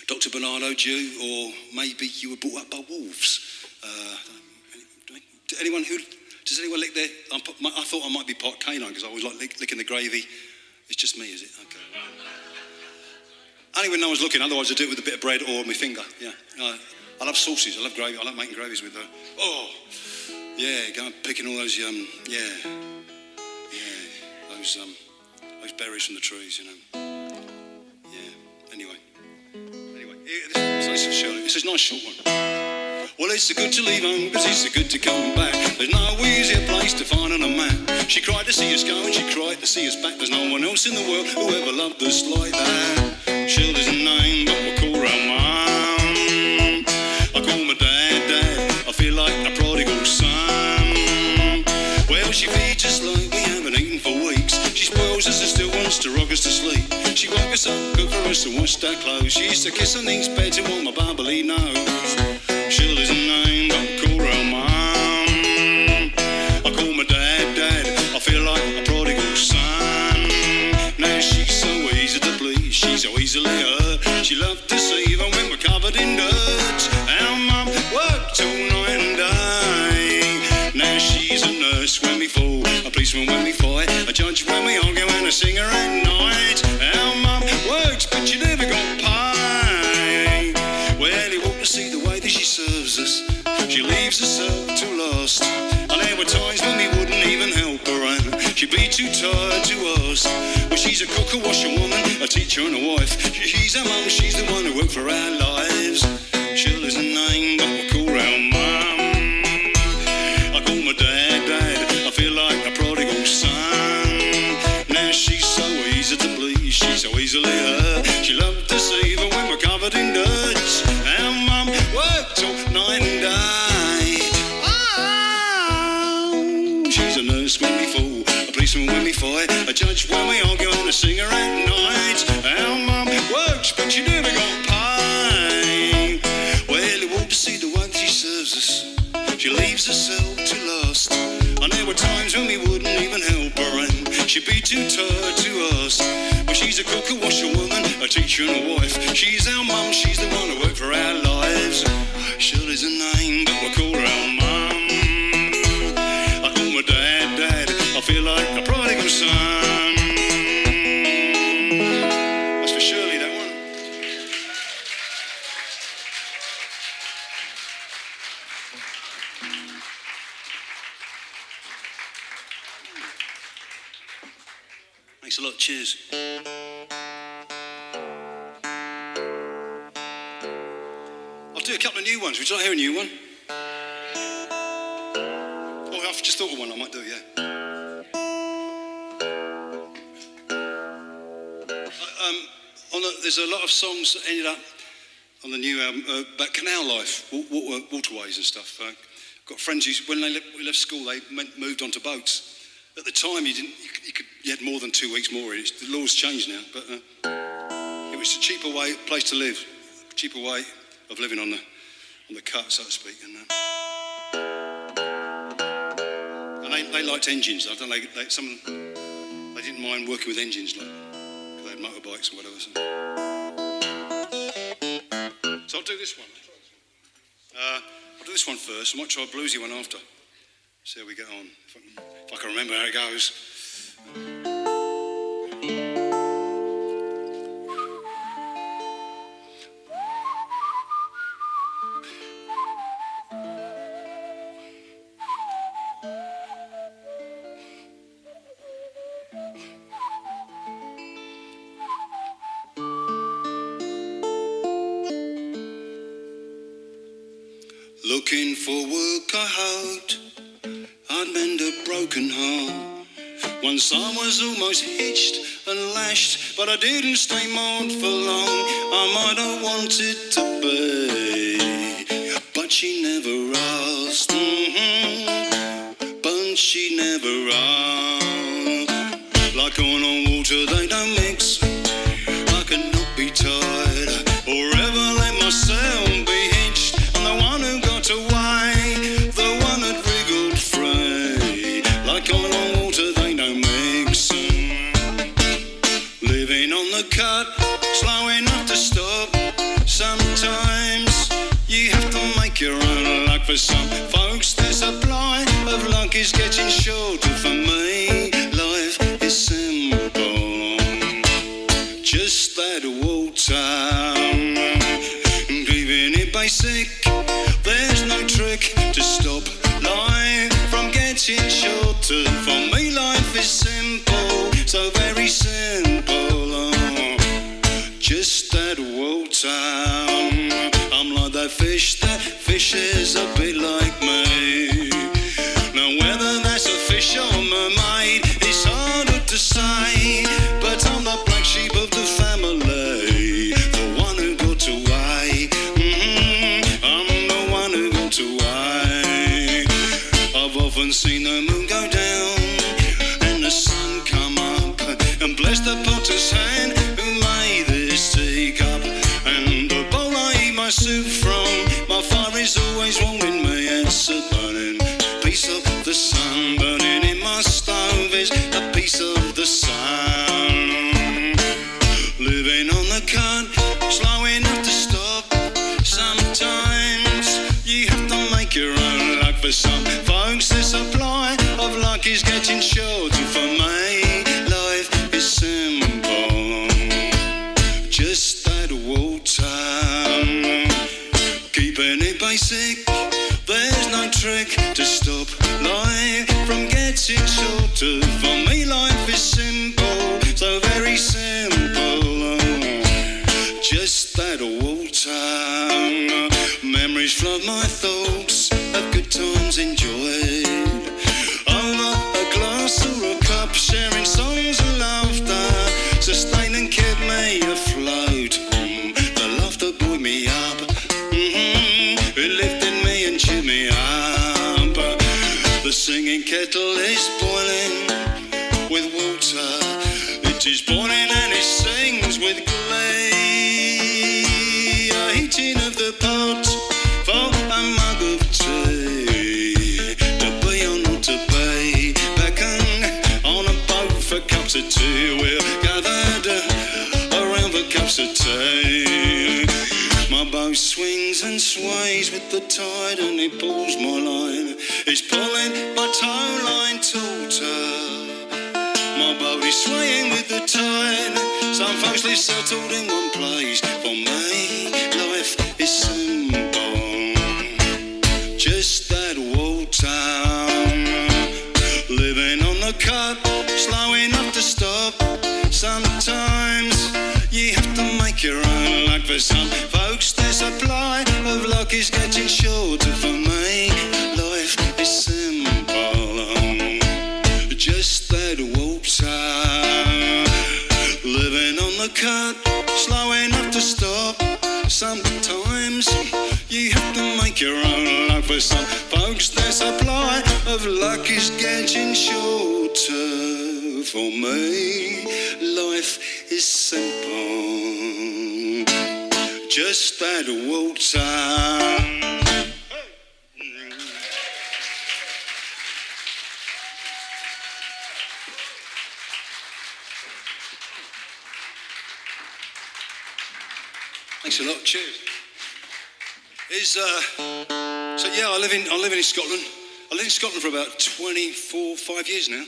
Dr. Bernardo Jew, or maybe you were brought up by wolves. Does anyone lick their... I thought I might be part canine because I always like licking the gravy. It's just me, is it? Okay. Only when no one's looking, otherwise I do it with a bit of bread or my finger. Yeah. I love sauces. I love gravy. I like making gravies with go and picking all those those berries from the trees, you know. Yeah. Anyway, this is Shirley. This is a nice short one. Well, it's so good to leave home, because it's so good to come back. There's no easier place to find on a map. She cried to see us go and she cried to see us back. There's no one else in the world who ever loved us like that. Shirley's a name, but we'll call her Mum. I call my dad. I feel like a prodigal son. Well, she feeds us like we haven't eaten for weeks. She spoils us and still wants to rock us to sleep. She woke us up, cooked for us and washed our clothes. She used to kiss and things better on my bubbly nose. Shirley's a name, don't call her Mum. I call my dad. I feel like a prodigal son. Now she's so easy to please, she's so easily hurt. She loved to see even when we're covered in dirt. Our mum worked all night and day. Now she's a nurse when we fall, a policeman when we fight, a judge when we argue, and a singer at night. Our mum works, but she never got pay. Well, you ought to see the way that she serves us. She leaves herself to last. And there were times when we wouldn't even help her, and she'd be too tired to ask. Well, she's a cook, a washerwoman, a teacher and a wife. She's our mum, she's the one who worked for our lives. Shirley's a name, but we'll call her Mum. I call my dad. I feel like a prodigal son. Now she's so easy to please, she's so easily hurt. She loved to see even when we're covered in dirt. Our mum worked all night and day. Oh, she's a nurse when we fall, a policeman when we fight, a judge when we argue, and a singer at night. Our mum works, but she never got pay. Well, you ought to see the way that she serves us. She leaves herself to last. And there were times when we wouldn't even help her, and she'd be too tired to ask. But she's a cook, a washerwoman, a teacher and a wife. She's our mum, she's the one who worked for our lives. Shirley's a name, but we'll call her our Mum. I call my dad. I feel like a prodigal son. That's for Shirley, that one. Thanks a lot, cheers. I'll do a couple of new ones. Would you like to hear a new one? Oh, I've just thought of one I might do, yeah. There's a lot of songs that ended up on the new album about canal life, waterways and stuff. Got friends who, when we left school, they moved onto boats. At the time, you had more than 2 weeks more. The law's changed now, but it was a cheaper place to live, a cheaper way of living on the cut, so to speak. And they liked engines. I don't know, they didn't mind working with engines, like, because they had motorbikes and whatever. So I'll do this one. I'll do this one first. I might try a bluesy one after. See how we get on. If I can remember how it goes. Looking for work I hoped I'd mend a broken heart. Once I was almost hitched and lashed, but I didn't stay on for long. I might have wanted to be, but she never asked. But she never asked. Like oil on water, they don't mix. I cannot be tied or ever let myself be hitched. I'm the one who got away, the one that wriggled free. Like oil on water, they don't mix. Living on the cut, slow enough to stop. Sometimes you have to make your own luck. For some folks, there's a blight of luck is getting shorter. For me, life is simple, just that water. Keeping it basic, there's no trick to stop life from getting shorter. For me, life is simple, so very simple, just that water. I'm like that fish is a bit like me. Now whether that's a fish or mermaid, it's harder to say, but I'm the black sheep of the family, the one who got away. I'm the one who got away. I've often seen the moon go down and the sun come up, and bless the potter's hand who made this teacup. And the bowl I eat my soup from, my fire is always warming me. It's a burning piece of the sun. Burning in my stove is a piece of the sun. Living on the cut, slow enough to stop. Sometimes you have to make your own luck. For some folks, the supply of luck is getting shorter. For me, life is simple, just that water. Keeping it basic, there's no trick to stop life from getting shorter. For me, life is simple, so very simple, just that water. Memories flood my thoughts of good times enjoyed over a glass or a cup, sharing songs and laughter, sustained and kept me afloat. The laughter buoyed me up, it lifted me and cheered me up. The singing kettle is boiling with water, it is boiling and it sings with glee. A heating of the pot for a mug of tea, to be or not to be, beckon on a boat for cups of tea. We're gathered around for cups of tea. My boat swings and sways with the tide, and it pulls my line. It's pulling my tow line tauter. My boat is swaying with the tide. Some folks live settled in one place. For me, life is simple, just that water. Living on the cut, slow enough to stop. Sometimes you have to make your own luck. For some folks, their supply of luck is getting shorter. For me, life is simple, just that water. Living on the cut, slow enough to stop. Sometimes you have to make your own luck. For some folks, their supply of luck is getting shorter. For me, life is simple, just that water. Thanks a lot, cheers. So yeah, I live in Scotland. I lived in Scotland for about 5 years now.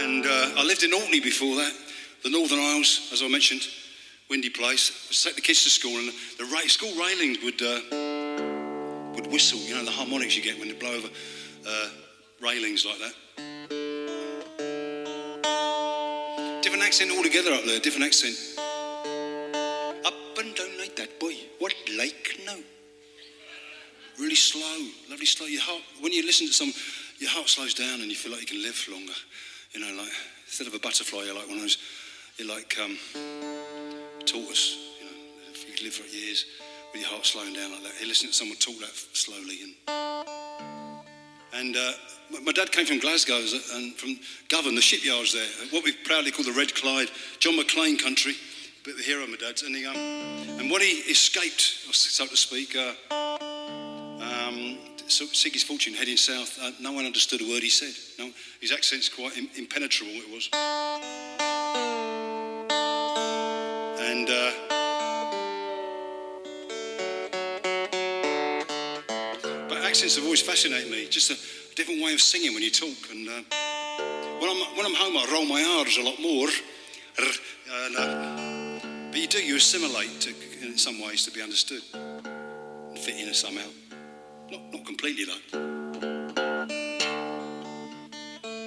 And I lived in Orkney before that, the Northern Isles, as I mentioned, windy place. I used to take the kids to school, and the school railings would whistle, you know, the harmonics you get when they blow over railings like that. Different accent altogether up there, different accent. Up and down like that, boy, what like now? Really slow, lovely slow. Your heart, when you listen to some, your heart slows down and you feel like you can live longer. You know, like, instead of a butterfly, you're like one of those, you're like a tortoise, you know, if you could live for years with your heart slowing down like that. You listen to someone talk that slowly. And my dad came from Glasgow and from Govan, the shipyards there, what we proudly call the Red Clyde, John McClane country, a bit of a hero, my dad's. And when he escaped, so to speak, seek his fortune heading south, no one understood a word he said. No, his accent's quite impenetrable, it was. And but accents have always fascinated me, just a different way of singing when you talk. And when I'm home, I roll my R's a lot more. But you assimilate in some ways to be understood and fit in somehow. Not completely though.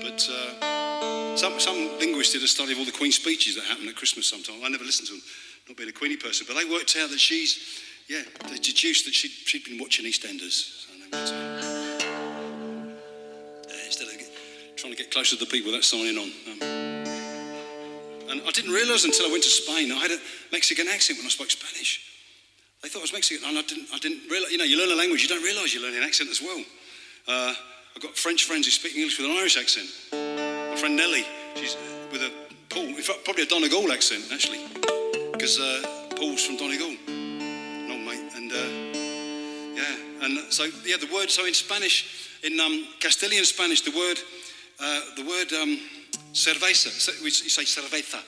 But some linguists did a study of all the Queen's speeches that happen at Christmas sometime. I never listened to them, not being a Queenie person, but they worked out that they deduced that she'd been watching EastEnders. So instead of trying to get closer to the people, that's signing on. And I didn't realise until I went to Spain, I had a Mexican accent when I spoke Spanish. They thought I was Mexican, and I didn't realise. You know, you learn a language, you don't realise you learn an accent as well. I've got French friends who speak English with an Irish accent. My friend Nellie, she's with a Paul, in fact, probably a Donegal accent actually, because Paul's from Donegal, an old mate. And the word. So in Spanish, in Castilian Spanish, the word cerveza. We say cerveza.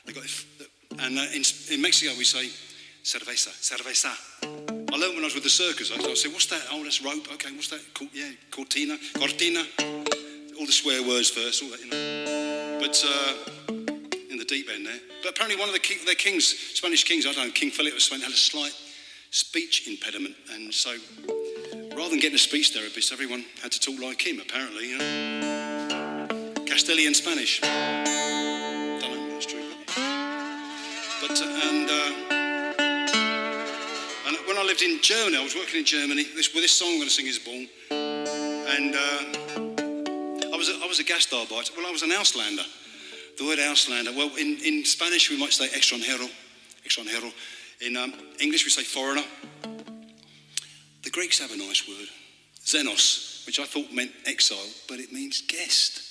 They got it, and in Mexico we say cerveza. I learned when I was with the circus. I said, what's that? Oh, that's rope. Okay, what's that? Yeah, cortina. All the swear words first, all that, you know. But in the deep end there. But apparently one of their kings, Spanish kings, I don't know, King Philip of Spain, had a slight speech impediment. And so rather than getting a speech therapist, everyone had to talk like him, apparently, you know. Castilian Spanish. Don't know if that's true. But and when I lived in Germany, I was working in Germany. This song I'm going to sing is born. And I was a gastarbeiter. Well, I was an Auslander. The word Auslander. Well, in Spanish we might say extranjero. In English we say foreigner. The Greeks have a nice word, xenos, which I thought meant exile, but it means guest.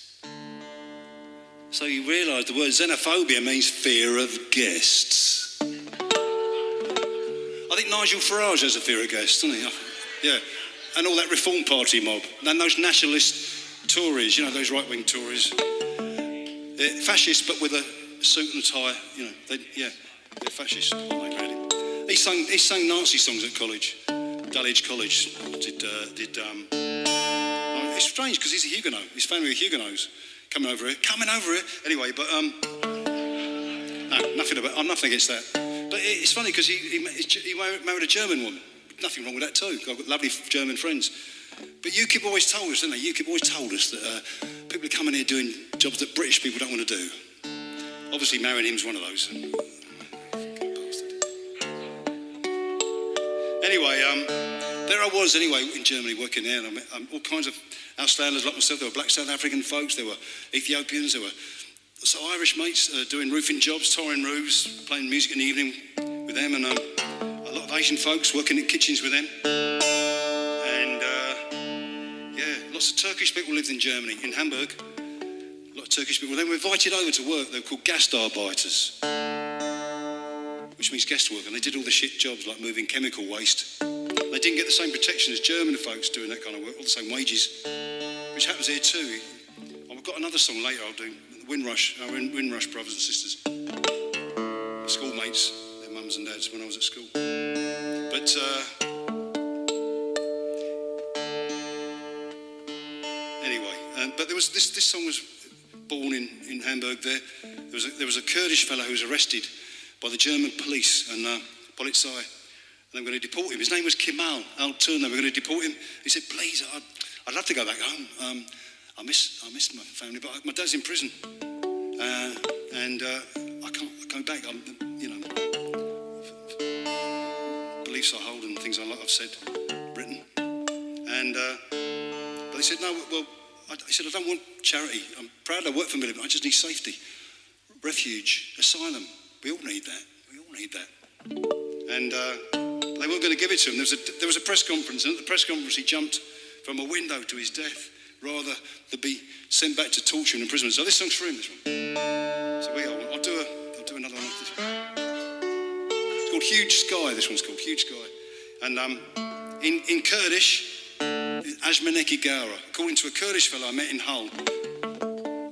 So you realise the word xenophobia means fear of guests. I think Nigel Farage has a fear of guests, doesn't he? Yeah. And all that Reform Party mob. And those nationalist Tories, you know, those right-wing Tories. They're fascists, but with a suit and a tie, you know. They're fascists, aren't they, really? He sang Nazi songs at college. Dulwich College it's strange because he's a Huguenot. His family are Huguenots. Coming over here. Anyway, but no, I'm nothing against that. But it's funny because he married a German woman. Nothing wrong with that too. I've got lovely German friends. But UKIP always told us, didn't they? UKIP always told us that people are coming here doing jobs that British people don't want to do. Obviously, marrying him's one of those. Anyway, there I was anyway in Germany working there, and I met all kinds of Auslanders like myself. There were black South African folks, there were Ethiopians, there were Irish mates doing roofing jobs, tarring roofs, playing music in the evening with them, and a lot of Asian folks working in kitchens with them. And lots of Turkish people lived in Germany, in Hamburg. A lot of Turkish people. They were invited over to work. They were called gastarbeiters, which means guest work, and they did all the shit jobs like moving chemical waste. They didn't get the same protection as German folks doing that kind of work, all the same wages, which happens here too. I've got another song later I'll do, Windrush, our Windrush brothers and sisters, schoolmates, their mum mums and dads when I was at school. But anyway, but there was this song was born in Hamburg. There was a Kurdish fellow who was arrested by the German police and Polizei, and they were going to deport him. His name was Kemal Al-Turn. They were going to deport him. He said, "Please, I'd love to go back home. I miss my family, but my dad's in prison, and I can't go back. Beliefs I hold and things I've said, written, and but he said no. Well, he said I don't want charity. I'm proud I work for a million. I just need safety, refuge, asylum. We all need that. And they weren't going to give it to him. There was a press conference, and at the press conference he jumped from a window to his death rather than be sent back to torture and imprisonment. So this song's for him, this one. So I'll do another one. It's called Huge Sky. This one's called Huge Sky. And in Kurdish, Ajmaneki Gara, according to a Kurdish fellow I met in Hull,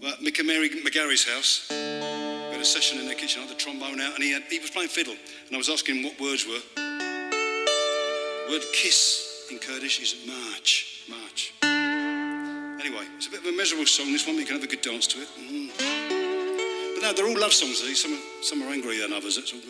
at Magary's house. We had a session in their kitchen. I had the trombone out, and he was playing fiddle, and I was asking him what words were. The word kiss in Kurdish is march. Anyway, it's a bit of a miserable song, this one, but you can have a good dance to it. But no, they're all love songs, these. Some are angrier than others, that's all.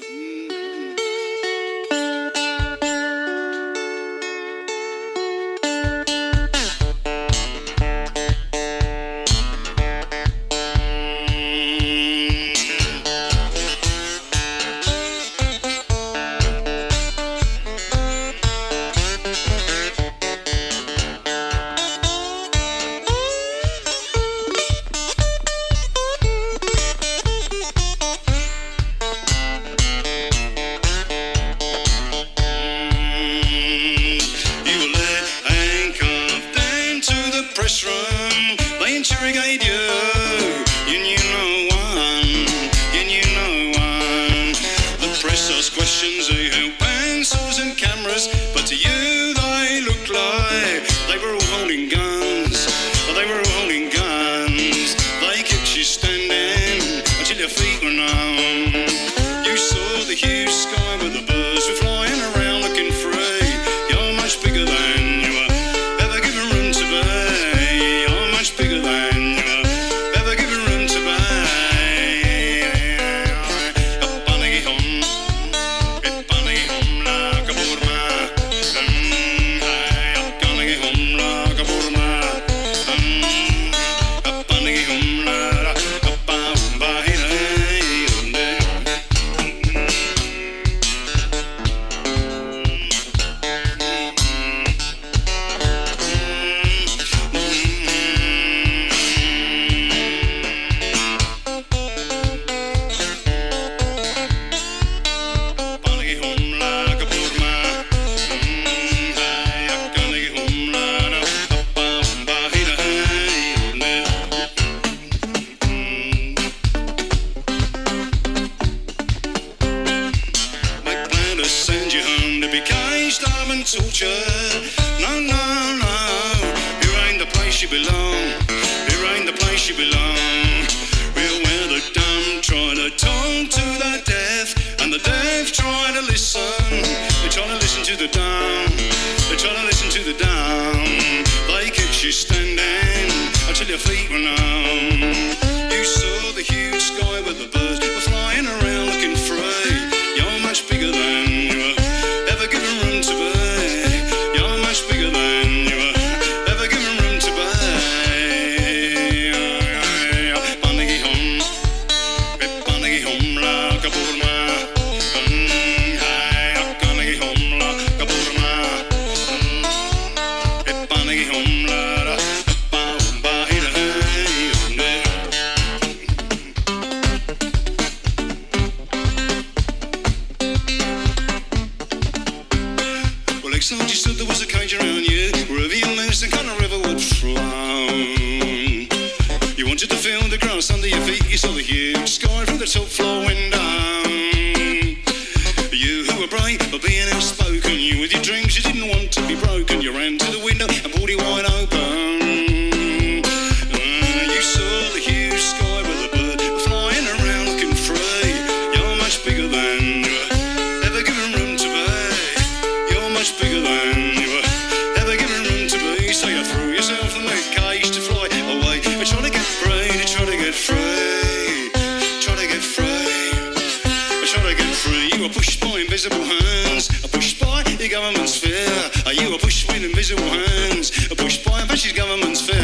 invisible hands, pushed by a fascist government's fear.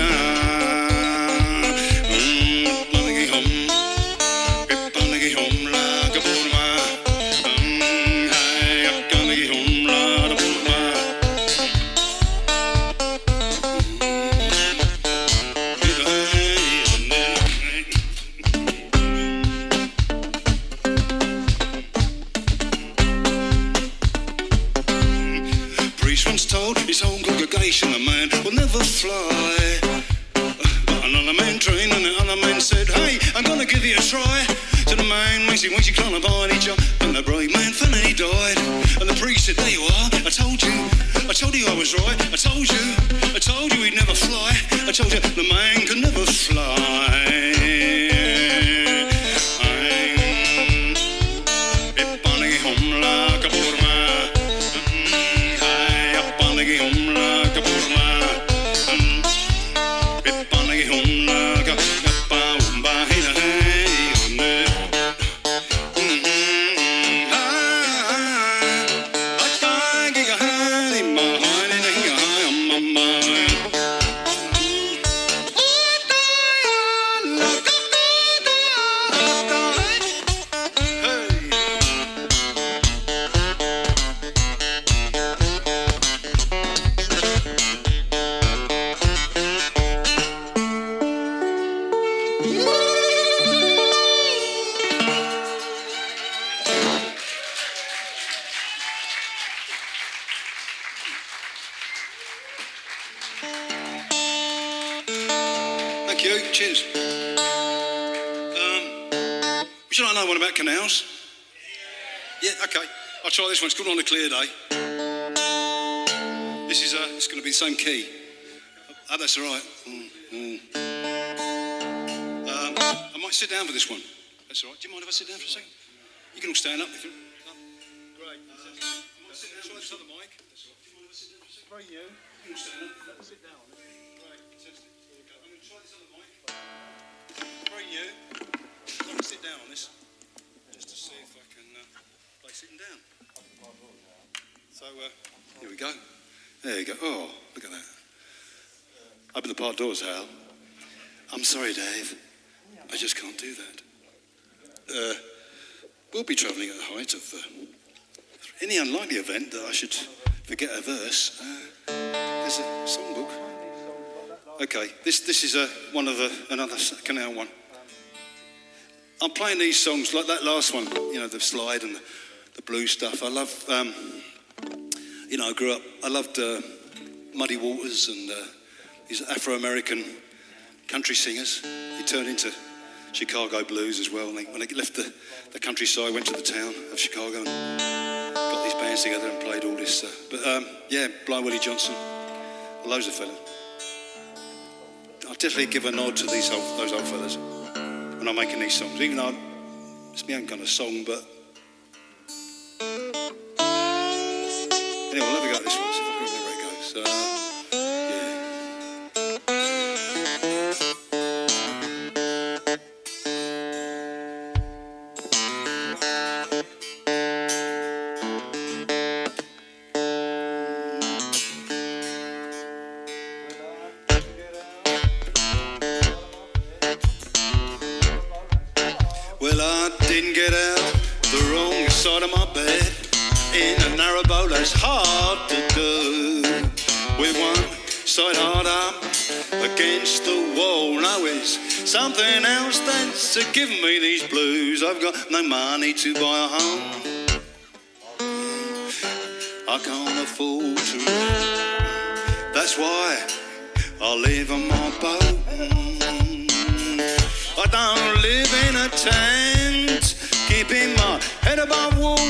His whole congregation, a man will never fly. But another man trained and the other man said, hey, I'm gonna give it a try. So the man, when she climbed up on each other, and the brave man fell and he died. And the priest said, there you are, I told you I was right. I told you he'd never fly. I told you the man could never fly. Thank you. Cheers. Should I know one about canals? Yeah, okay. I'll try this one. It's called On a Clear Day. This is it's going to be the same key. Oh, that's all right. I might sit down for this one. That's all right. Do you mind if I sit down for a second? You can all stand up if you Great. I might sit down. Try this other mic. That's all right. Do you mind if I sit down for a second? Very you. You can all stand up. Sit down. Great. Fantastic. Here we go. I'm going to try this other mic. Very new. I can sit down on this just to see if I can play sitting down. So here we go. There you go. Oh, look at that. Open the part doors, Hal. I'm sorry, Dave. I just can't do that. We'll be travelling at the height of any unlikely event that I should forget a verse. There's a songbook. Okay, this is another canal one. I'm playing these songs like that last one, you know, the slide and the blues stuff. I love, I grew up, I loved Muddy Waters and these Afro-American country singers. He turned into Chicago blues as well. And when they left the countryside, went to the town of Chicago and got these bands together and played all this. Blind Willie Johnson, loads of fellas. I'll definitely give a nod to those old fellas when I'm making these songs, even though it's my own kind of song, but anyway, I'll have a go at this one, see if I can remember where it goes. Yeah. Well, I didn't get out the wrong side of my bed in a narrow boat that's hard to do. With one side hard up against the wall. Now it's something else that's giving me these blues. I've got no money to buy a home. I can't afford to rent. That's why I live on my boat. I don't live in a tent, keeping my head above water.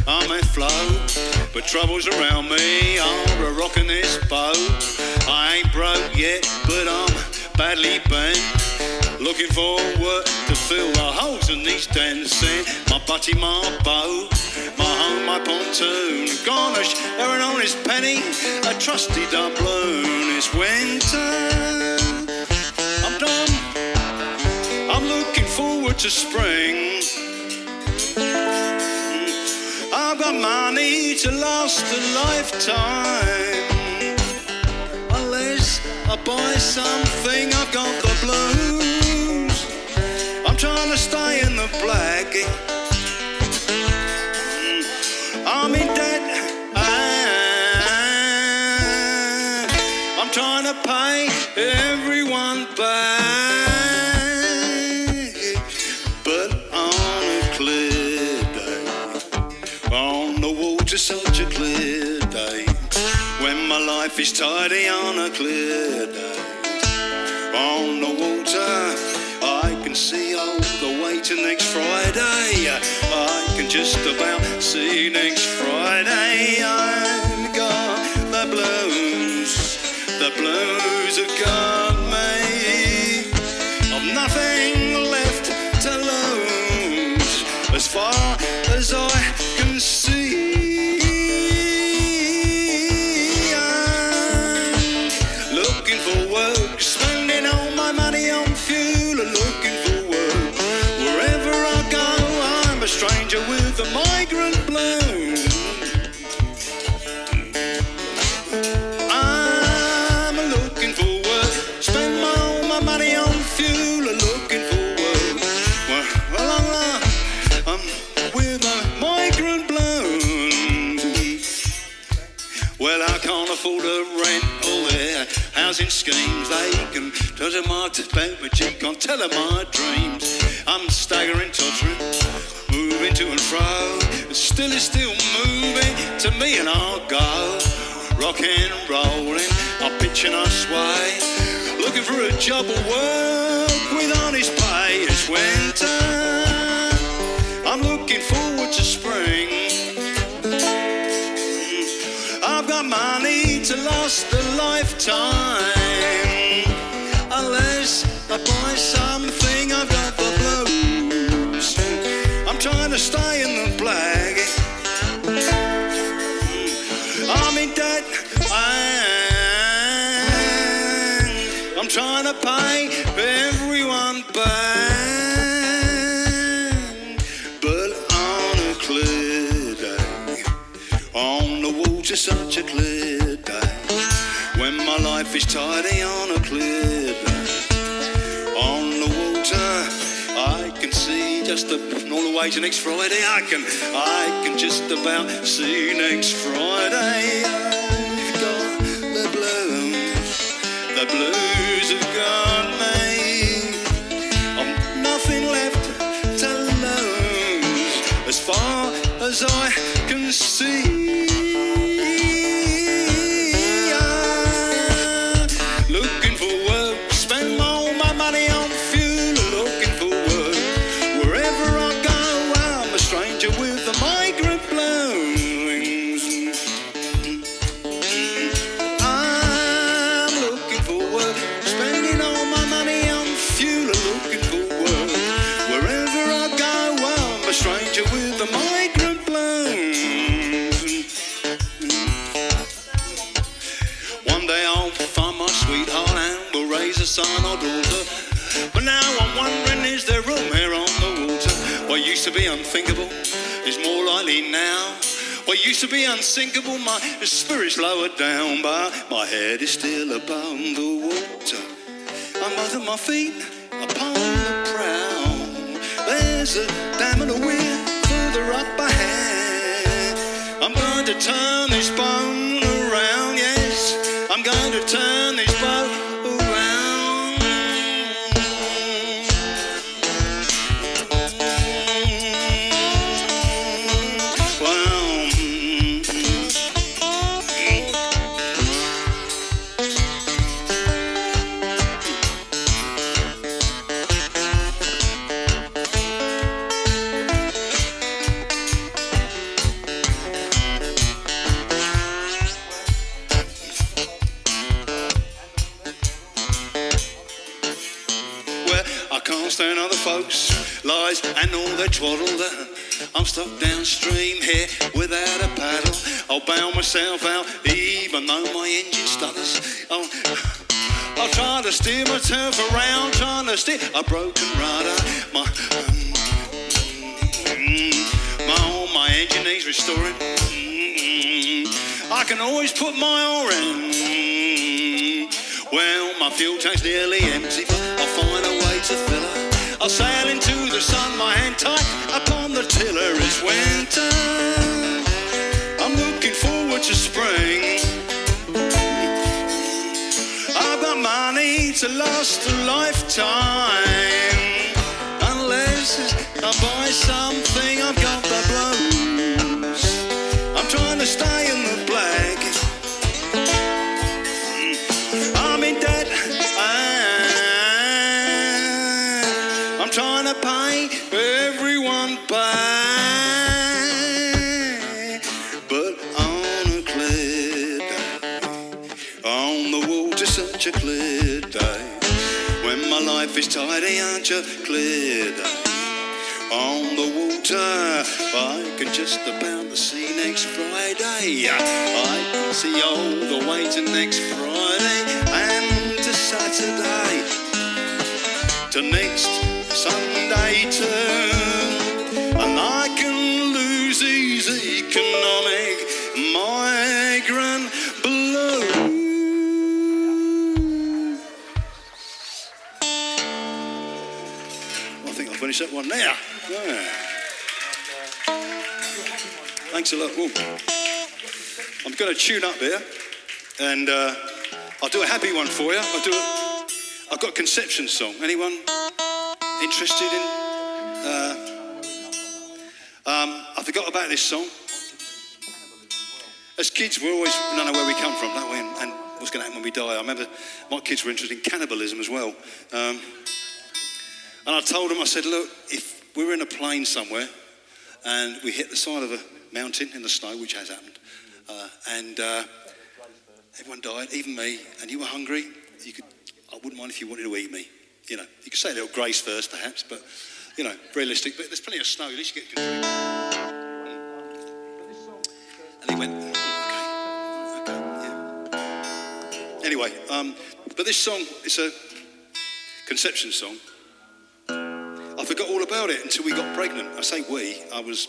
I may float, but troubles around me are a rock in this boat. I ain't broke yet, but I'm badly bent, looking for work to fill the holes in these dents. My butty, my boat, my home, my pontoon, garnish, they're an honest penny, a trusty doubloon. It's winter, I'm done, I'm looking forward to spring. I've got money to last a lifetime. buy something, I've got the blues. I'm trying to stay in the black. I'm in debt. I'm trying to pay everyone back. But on a clear day, on the water, such a clear day, when my life is tidy on a clear day, on the water, I can see all the way to next Friday. I can just about see next Friday. I've got the blues have got me. I've nothing left to lose as far as I can see. I'm looking for work, spending all my money on fuel, looking for work. Wherever I go, I'm a stranger with a migrant blues. I'm looking for work, spend all my money on fuel, looking for work. Well, I'm with a migrant blues. Well, I can't afford a rent all their housing schemes. They can touch my belt, but you can't tell them my dreams. I'm staggering, tottering, moving to and fro. Still is still moving to me, and I'll go rocking, rolling, I'll pitch and I'll sway, looking for a job or work with honest pay. It's winter, I'm looking forward to spring. I've got money to last a lifetime. Unless I buy something, I've got the blues. I'm trying to stay in the black. I'm in debt. I'm trying to pay everyone back. But on a clear day, on the water, such a clear day, when my life is tidy on a clear day, on the water, I can see just all the way to next Friday. I can just about see next Friday. I've got the blues have got me. I've nothing left to lose as far as I can see. Looking for work, spend all my money on fuel, looking for work. Wherever I go, I'm a stranger with a migrant blues. I'm looking for work, spending all my money on fuel, looking for work. Wherever I go, I'm a stranger with a migrant blues. One day I'll find my sweetheart and we'll raise a son or daughter. But now I'm wondering, is there room here on the water? What used to be unthinkable is more likely now. What used to be unsinkable, my spirit's lowered down, but my head is still above the water. I'm both of my feet upon the prow. There's a dam and a weir further up ahead. I'm going to turn this boat around, yes, I'm going to turn this boat around. Well, I can't stand other folks' lies and all their twaddle. I'm stuck downstream here without a paddle. I'll bail myself out even though my engine stutters. I'll try to steer myself around, trying to steer a broken rudder. My engine needs restoring. I can always put my oar in. Well, my fuel tank's nearly empty, but I'll find a way to fill her. I'll sail into the sun, my hand tight upon the tiller. It's winter, I'm looking forward to spring. I've got money to last a lifetime. Unless I buy something, I've got the blues. I'm trying to stay in the black. I'm in debt. I'm trying to pay everyone back. But on a clear day, on the water, such a clear day. When my life is tidy, aren't you? Clear day. On the water, I can just about see next Friday. I can see all the way to next Friday and to Saturday, to next Sunday too. And I can lose these economic migrant blues. I think I'll finish that one there. Yeah. Thanks a lot. Ooh. I'm going to tune up here, and I'll do a happy one for you. I've got a conception song. Anyone interested in? I forgot about this song. As kids, we always don't know where we come from, don't we? And what's going to happen when we die. I remember my kids were interested in cannibalism as well. And I told them, I said, look, if we were in a plane somewhere and we hit the side of a mountain in the snow, which has happened, and everyone died, even me, and you were hungry, I wouldn't mind if you wanted to eat me. You know, you could say a little grace first, perhaps, but, you know, realistic. But there's plenty of snow, at least you get to drink. And he went, okay, yeah. Anyway, but this song, it's a conception song. I forgot all about it until we got pregnant. I say we, I was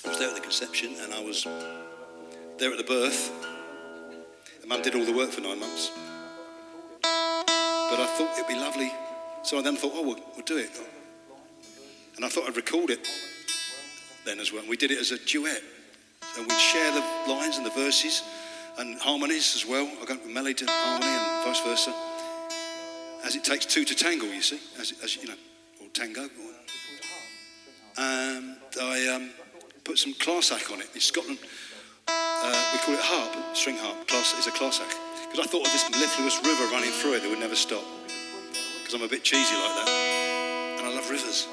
there at the conception, and I was there at the birth. And Mum did all the work for 9 months. But I thought it'd be lovely. So I then thought, we'll do it. And I thought I'd record it then as well. And we did it as a duet. And we'd share the lines and the verses and harmonies as well. I go from melody to harmony and vice versa. As it takes two to tangle, you see. As you know, or tango. And I put some classic on it. In Scotland, we call it harp, string harp. It's a classic. Because I thought of this mellifluous river running through it that would never stop. Because I'm a bit cheesy like that. And I love rivers.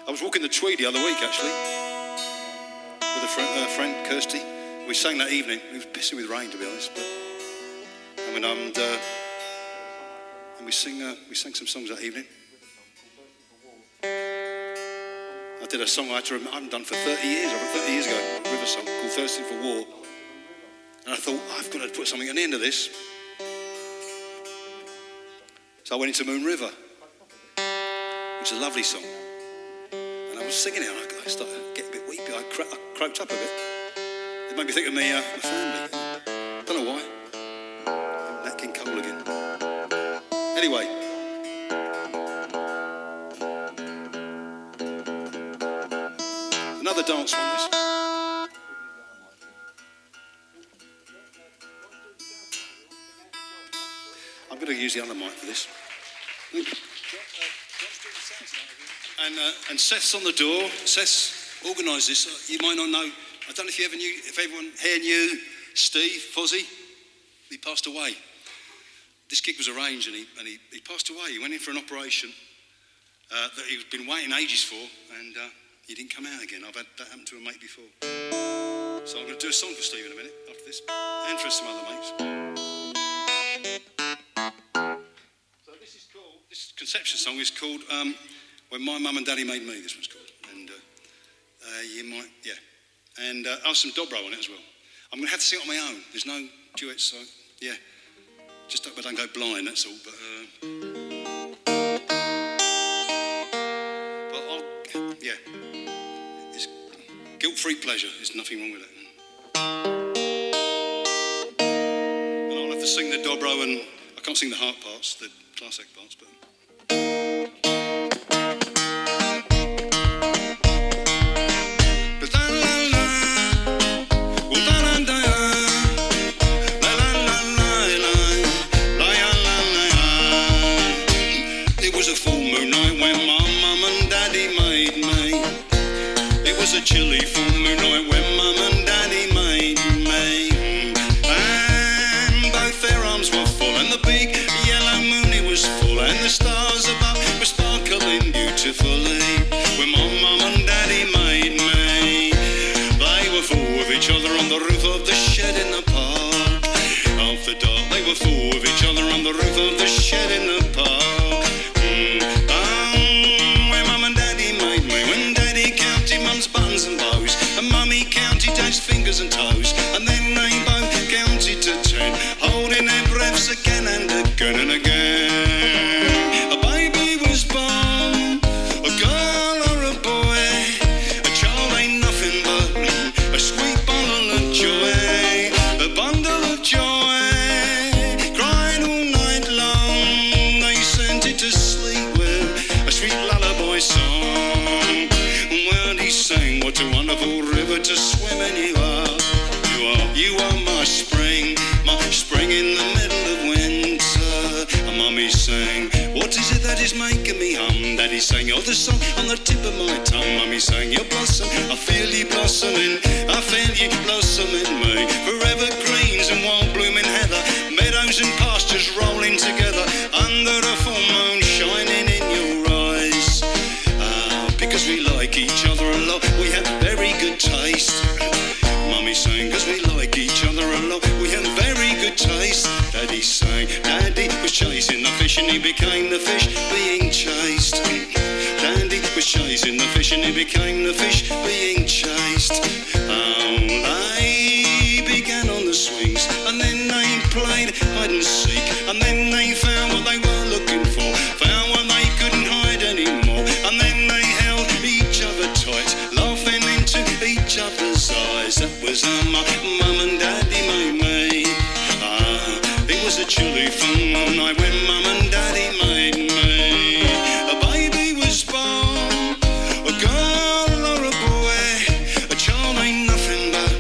I was walking the Tweed the other week, actually, with a friend, Kirsty. We sang that evening. It was pissing with rain, to be honest. But, and we sang some songs that evening. I did a song I haven't done for 30 years. I wrote 30 years ago, a river song called Thirsting for War. And I thought, I've got to put something at the end of this. So I went into Moon River, which is a lovely song. And I was singing it, and I started to get a bit weepy. I croaked up a bit. It made me think of my family. Don't know why. Nat King Cole again. Anyway. Another dance one, this. I'm going to use the other mic for this. And Seth's on the door. Seth's organised this. You might not know. I don't know if you ever knew, if everyone here knew Steve Fozzie. He passed away. This gig was arranged, and he passed away. He went in for an operation that he'd been waiting ages for, and he didn't come out again. I've had that happen to a mate before. So I'm going to do a song for Steve in a minute after this, and for some other mates. This conception song is called When My Mum and Daddy Made Me, this one's called. And And I'll have some dobro on it as well. I'm going to have to sing it on my own. There's no duets, so yeah. Just hope I don't go blind, that's all. But it's guilt-free pleasure. There's nothing wrong with it. And I'll have the sing the dobro and I can't sing the harp parts, the classic parts, but... It was a full moon night when my mum and daddy made me. It was a chilly full moon night when mum and daddy made me. And both their arms were full and the big yellow moon it was full and the stars above were sparkling beautifully. When my mum and daddy made me, they were full of each other on the roof of the shed in the park. After dark they were full of each other on the roof of the shed in the park. Buttons and bows, and mummy counted dad's fingers and toes, and then they both counted to 10, holding their breaths again and again and again. A baby was born, a girl or a boy, a child ain't nothing but a sweet bundle of joy, a bundle of joy, crying all night long. They sent it to sleep with a sweet lullaby song. Sang, what a wonderful river to swim in you are. You are my spring in the middle of winter. And mummy sang, what is it that is making me hum? Daddy sang, you're the song on the tip of my tongue. Mummy sang, you blossom, I feel you blossoming, I feel you blossoming me. Forever greens and wild blooming heather, meadows and pastures rolling together, under a full moon shining in your eyes. Because we like each other a lot, we have very good taste. Mummy sang, cause we like each other a lot, we have very good taste. Daddy sang, Daddy was chasing the fish and he became the fish being chased. Daddy was chasing the fish and he became the fish being chased. They began on the swings and then they played hide and seek, and then they found what they were looking for, found what they couldn't hide anymore, and then they held each other tight, laughing into each other's eyes. That was how my mum and daddy made me. It was a chilly full night when mum and daddy made me. A baby was born, a girl or a boy, a child ain't nothing but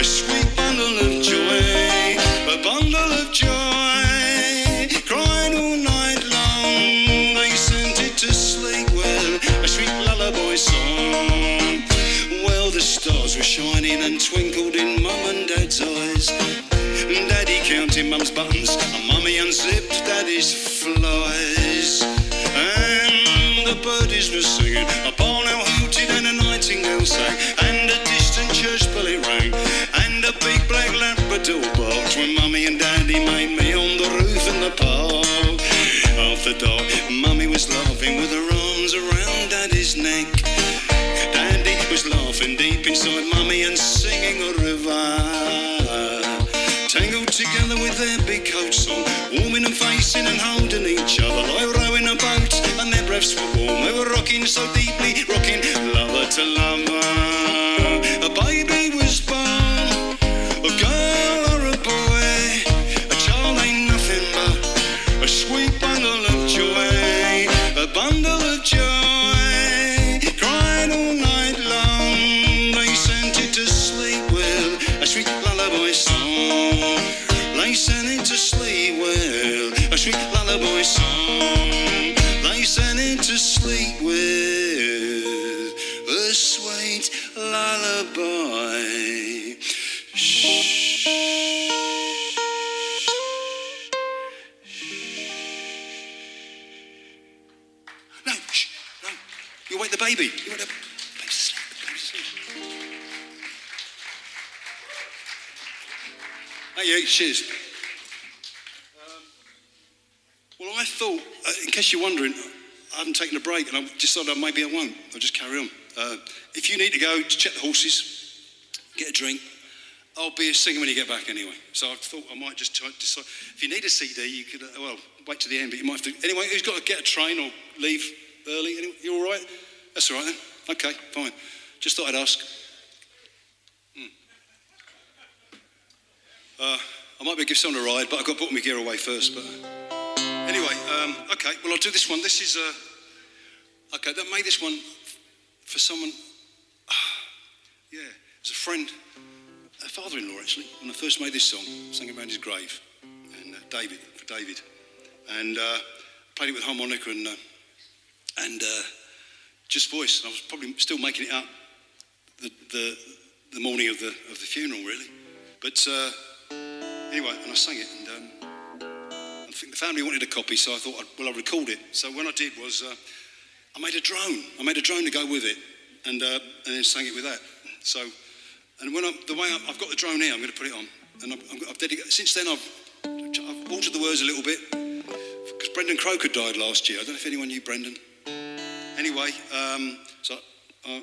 a sweet bundle of joy, a bundle of joy, crying all night long. They sent it to sleep with a sweet lullaby song. Well, the stars were shining and twinkled in mum and dad's eyes. Daddy counted mum's buttons and mummy unzipped daddy's flies. And the birdies were singing, a barn owl hooted and a nightingale sang, and a distant church bell it rang, and a big black Labrador barked when mummy and daddy made me on the roof in the park. After dark, mummy was laughing with her arms around daddy's neck. Daddy was laughing deep inside mummy and singing a river, tangled together with their big coats on, warming and facing and holding each other like rowing a boat, and their breaths were warm. They were rocking so deeply, rocking lover to lover. A baby was born, a girl or a boy, a child ain't nothing but a sweet bundle of joy, a bundle of joy, crying all night long. They sent it to sleep with a sweet lullaby song. They sent it to sleep with a sweet lullaby song. They sent it to sleep with a sweet lullaby. Shh. No, shh, no. You wake the baby. You wake the baby's asleep. Baby's asleep. Hey, yeah, cheers. Well, I thought, in case you're wondering, I haven't taken a break, and I decided maybe I won't. I'll just carry on. If you need to go to check the horses, get a drink, I'll be singing when you get back anyway. So I thought I might just try to decide. If you need a CD, you could, wait to the end, but you might have to. Anyway, who's got to get a train or leave early? Anyway, you all right? That's all right then. Okay, fine. Just thought I'd ask. I might be able to give someone a ride, but I've got to put my gear away first. But anyway, okay, well, I'll do this one. This is, okay, that made this one for someone, yeah, it's a friend, a father-in-law actually, when I first made this song, sang around his grave, and for David, and played it with harmonica and just voice. I was probably still making it up the morning of the funeral, really, but anyway, and I sang it, and I think the family wanted a copy, so I thought, I'll record it. So what I did was I made a drone to go with it, and then sang it with that. So, and when I've got the drone here, I'm going to put it on, and I've dedicated. Since then, I've altered the words a little bit because Brendan Croker died last year. I don't know if anyone knew Brendan. Anyway, so I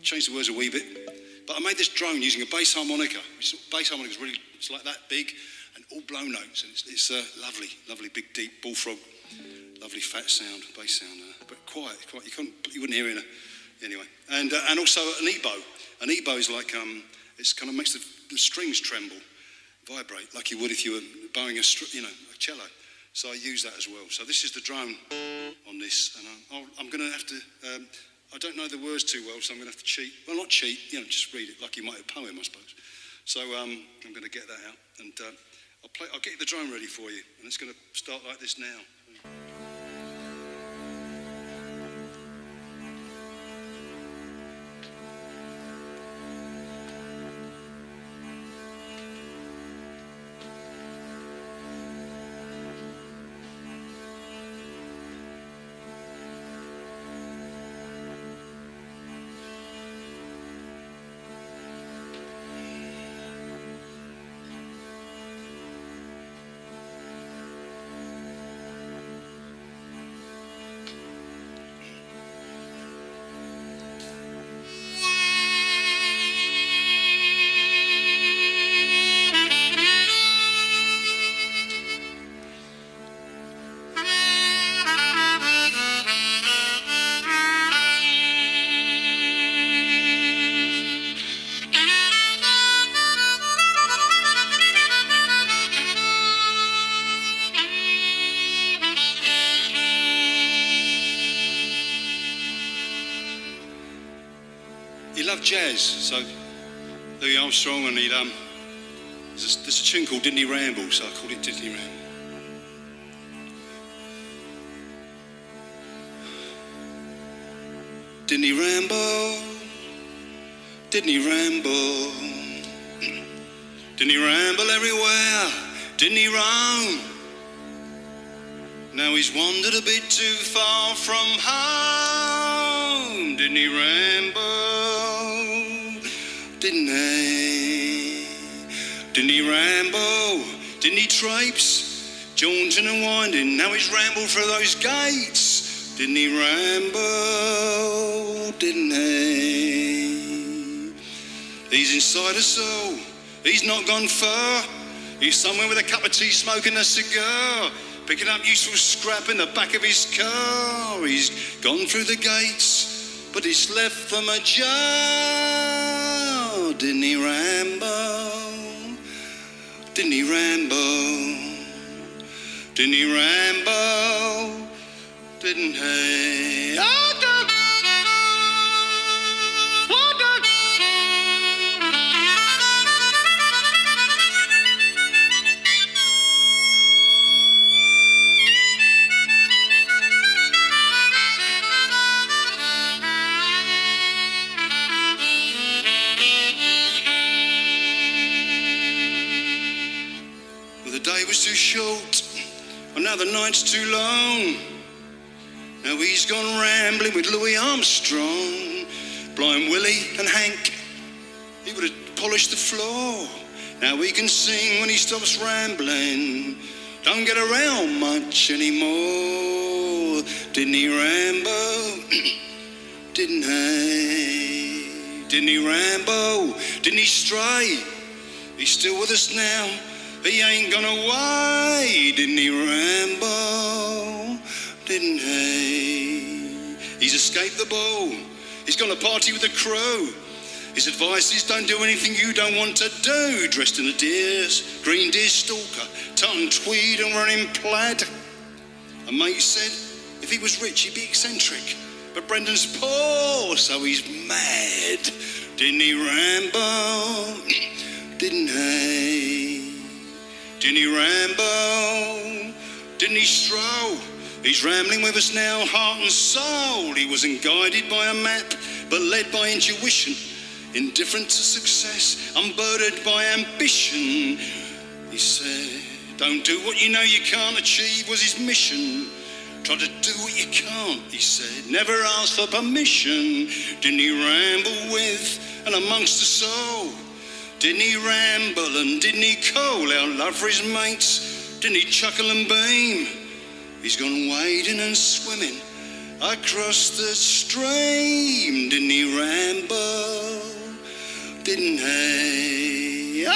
changed the words a wee bit, but I made this drone using a bass harmonica. Bass harmonica is really, it's like that big, and all blow notes, and it's lovely, big, deep bullfrog, lovely fat sound, bass sound, but quiet. You wouldn't hear it. Anyway, and also an ebow. An ebow is like it's kind of makes the strings tremble, vibrate like you would if you were bowing a cello. So I use that as well. So this is the drone on this, and I'm going to have to. I don't know the words too well, so I'm going to have to cheat. Well, not cheat, just read it like you might a poem, I suppose. So I'm going to get that out, and I'll get the drone ready for you, and it's going to start like this now. He loved jazz, so Louis Armstrong, and there's a tune called Didn't He Ramble, so I called it Didn't He Ramble. Didn't he ramble? Didn't he ramble? Didn't he ramble everywhere? Didn't he roam? Now he's wandered a bit too far from home. Didn't he ramble? Didn't he? Didn't he ramble? Didn't he traipse, jaunting and winding? Now he's rambled through those gates. Didn't he ramble? Didn't he? He's inside us all. He's not gone far. He's somewhere with a cup of tea, smoking a cigar, picking up useful scrap in the back of his car. He's gone through the gates, but he's left them ajar. Didn't he ramble? Didn't he ramble? Didn't he ramble? Didn't he? The day was too short, and now the night's too long. Now he's gone rambling with Louis Armstrong, Blind Willie and Hank. He would have polished the floor. Now he can sing when he stops rambling. Don't get around much anymore. Didn't he ramble? Didn't he? Didn't he ramble? Didn't he stray? He's still with us now. He ain't gone away. Didn't he ramble? Didn't he? He's escaped the ball. He's gone to party with the crew. His advice is don't do anything you don't want to do. Dressed in a green deer stalker, tartan tweed and running plaid. A mate said if he was rich he'd be eccentric, but Brendan's poor, so he's mad. Didn't he ramble? Didn't he? Didn't he ramble? Didn't he stroll? He's rambling with us now, heart and soul. He wasn't guided by a map, but led by intuition. Indifferent to success, unburdened by ambition. He said, don't do what you know you can't achieve was his mission. Try to do what you can't, he said. Never ask for permission. Didn't he ramble with and amongst the soul? Didn't he ramble and didn't he call out love for his mates? Didn't he chuckle and beam? He's gone wading and swimming across the stream. Didn't he ramble? Didn't he?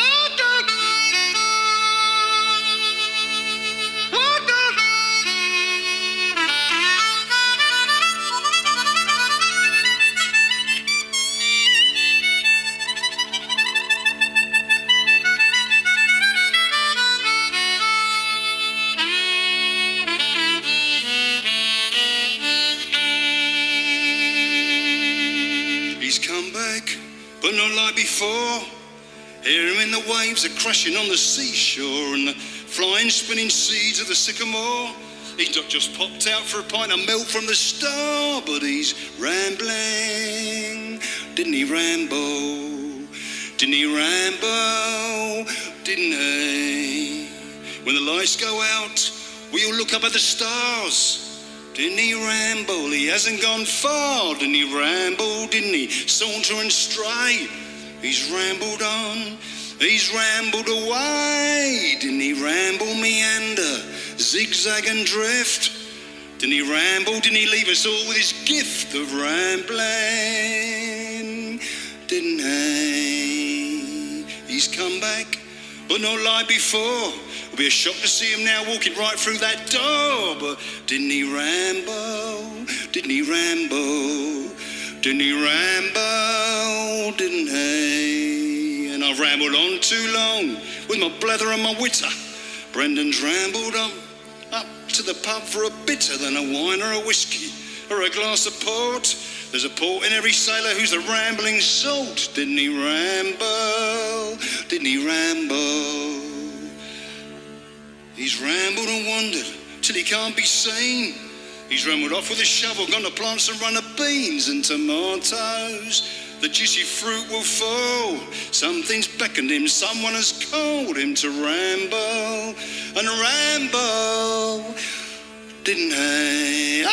He's come back, but not like before. Hear him in the waves are crashing on the seashore and the flying, spinning seeds of the sycamore. He's not just popped out for a pint of milk from the star, but he's rambling. Didn't he ramble? Didn't he ramble? Didn't he? When the lights go out, we all look up at the stars. Didn't he ramble? He hasn't gone far. Didn't he ramble? Didn't he saunter and stray? He's rambled on, he's rambled away. Didn't he ramble, meander, zigzag and drift? Didn't he ramble? Didn't he leave us all with his gift of rambling? Didn't he? He's come back, but not like before. It'll be a shock to see him now walking right through that door. But didn't he ramble? Didn't he ramble? Didn't he ramble? Didn't he? And I've rambled on too long with my blather and my witter. Brendan's rambled on up to the pub for a bitter, then a wine or a whiskey or a glass of port. There's a port in every sailor who's the rambling salt. Didn't he ramble? Didn't he ramble? He's rambled and wandered till he can't be seen. He's rambled off with a shovel, gone to plant some runner beans and tomatoes. The juicy fruit will fall. Something's beckoned him, someone has called him to ramble and ramble. Didn't he?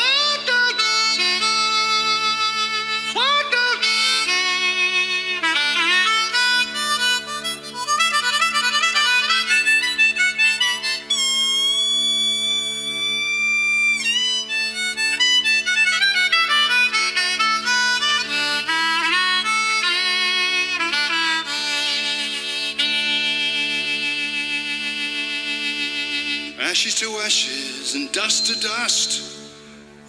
Ashes to ashes and dust to dust.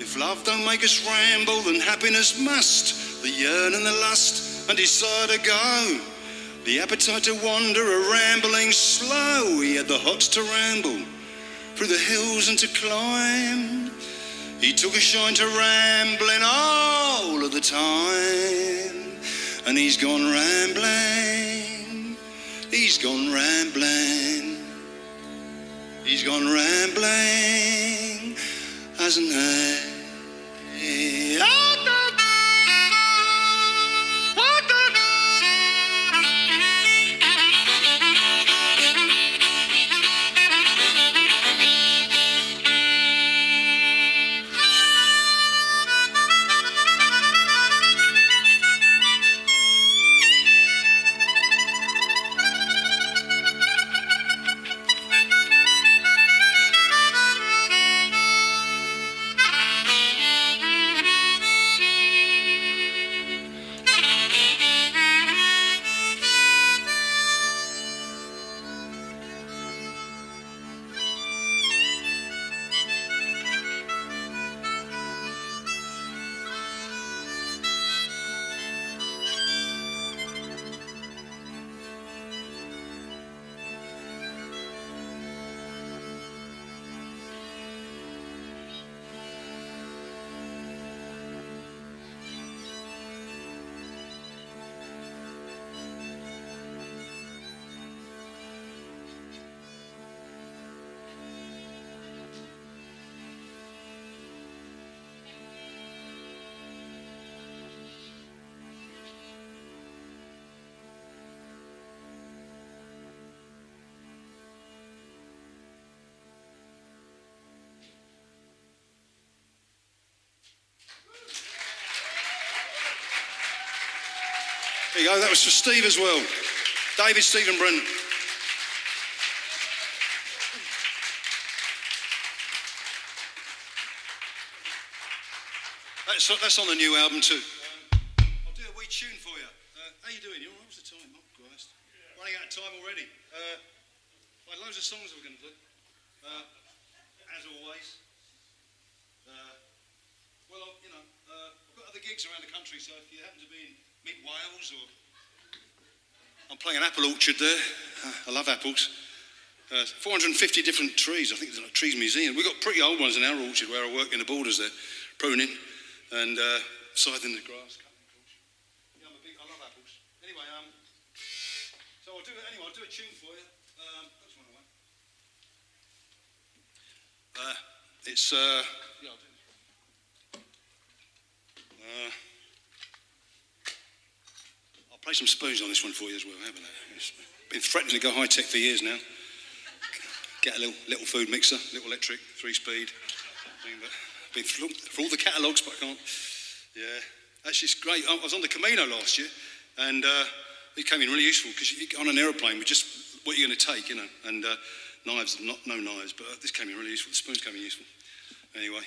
If love don't make us ramble, then happiness must. The yearn and the lust and desire to go. The appetite to wander, a rambling slow. He had the hots to ramble through the hills and to climb. He took a shine to rambling all of the time. And he's gone rambling. He's gone rambling. He's gone rambling, hasn't he? There you go, that was for Steve as well. David, Steve and Brendan. That's on the new album too. I'll do a wee tune for you. How you doing? You all right? What's the time? Oh, Christ. Running out of time already. I had loads of songs we're going to do. As always. I've got other gigs around the country, so if you happen to be in mid-Wales or... I'm playing an apple orchard there. I love apples. 450 different trees. I think there's a trees museum. We've got pretty old ones in our orchard where I work in the borders there, pruning and scything the grass, cutting the bush. Yeah, I love apples. Anyway, so I'll do a tune for you. That's one away. I'll do this. I'll play some spoons on this one for you as well, haven't I? It's been threatening to go high tech for years now. Get a little food mixer, little electric, 3-speed. Been through all the catalogues, but I can't. Yeah, actually, it's great. I was on the Camino last year, and it came in really useful because on an aeroplane with just what you're going to take, and knives, no knives, but this came in really useful. The spoons came in useful. Anyway,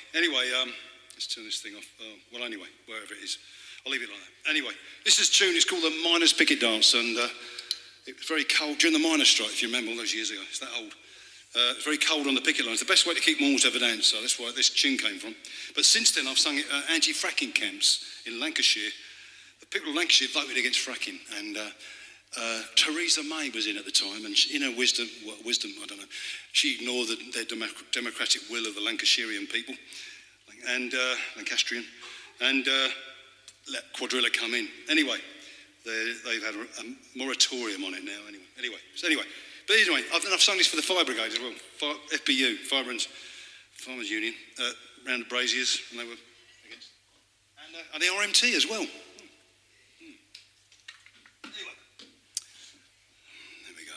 let's turn this thing off. Anyway, wherever it is, I'll leave it like that. Anyway, this is a tune. It's called the Miners' Picket Dance, and it was very cold during the miners' strike. If you remember all those years ago, it's that old. It's very cold on the picket lines. The best way to keep them all to have a dance, so that's where this tune came from. But since then, I've sung it at anti-fracking camps in Lancashire. The people of Lancashire voted against fracking, and Theresa May was in at the time, and in her wisdom, I don't know, she ignored their democratic will of the Lancashirian people, and Lancastrian, and let Quadrilla come in. Anyway, they've had a moratorium on it now. But anyway, I've sung this for the Fire Brigade as well, FBU, Farmers Union, round the Braziers, and they were against, and the RMT as well. Anyway, there we go.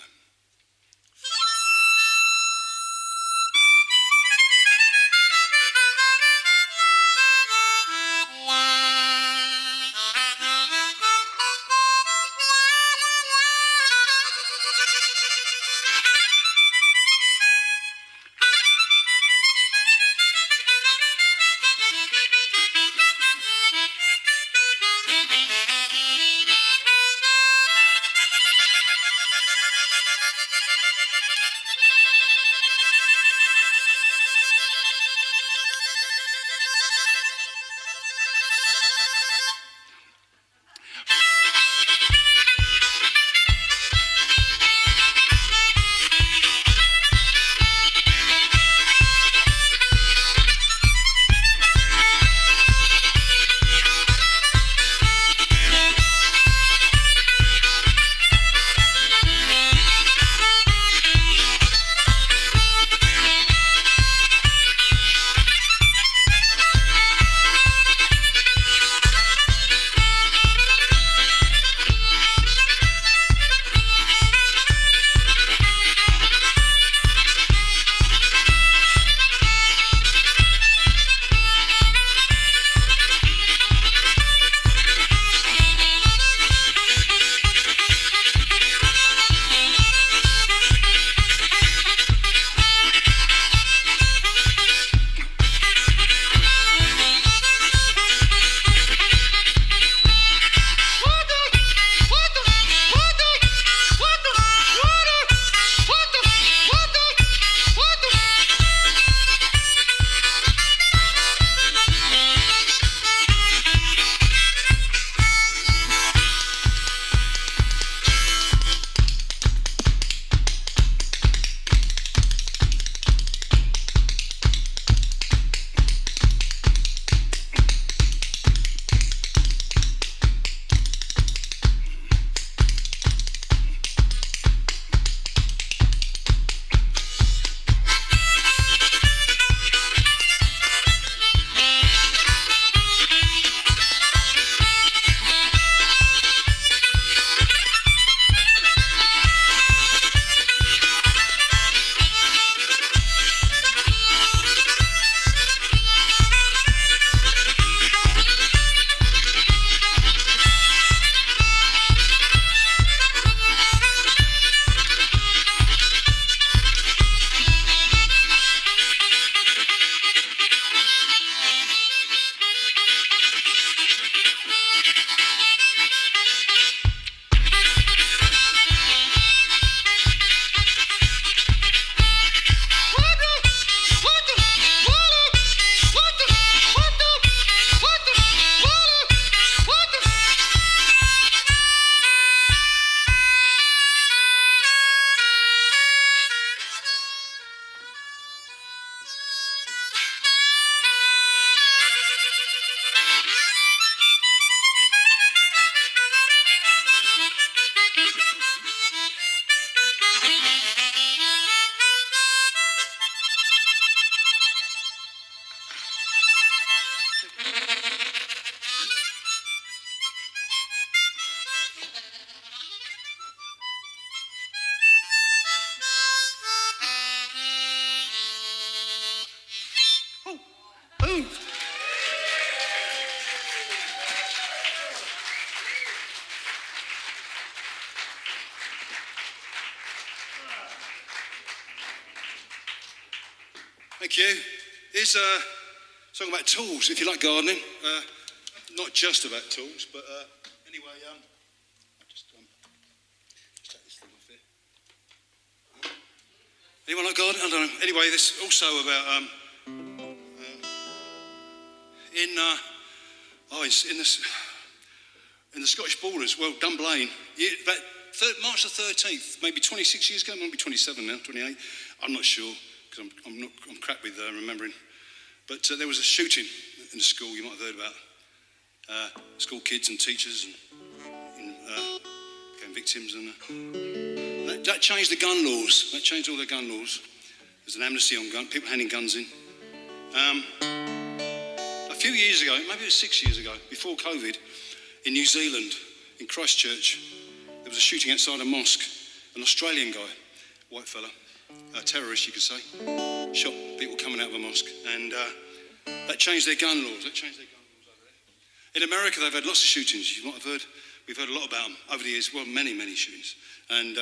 Thank you. Here's a song about tools, if you like gardening. Not just about tools, but anyway, I'll just take this thing off here. Anyone like gardening? I don't know. Anyway, this also about in the Scottish Borders, well, Dunblane, about March the 13th, maybe 26 years ago, maybe 27 now, 28. I'm not sure because I'm crap with remembering. But there was a shooting in the school you might have heard about. School kids and teachers and became victims, and that changed the gun laws. That changed all the gun laws. There's an amnesty on people handing guns in. A few years ago, maybe it was 6 years ago, before COVID, in New Zealand, in Christchurch, there was a shooting outside a mosque. An Australian guy, white fella, a terrorist you could say, shot people coming out of a mosque, and that changed their gun laws. That changed their gun laws over there. In America, they've had lots of shootings. You might have heard. We've heard a lot about them over the years. Well, many shootings, and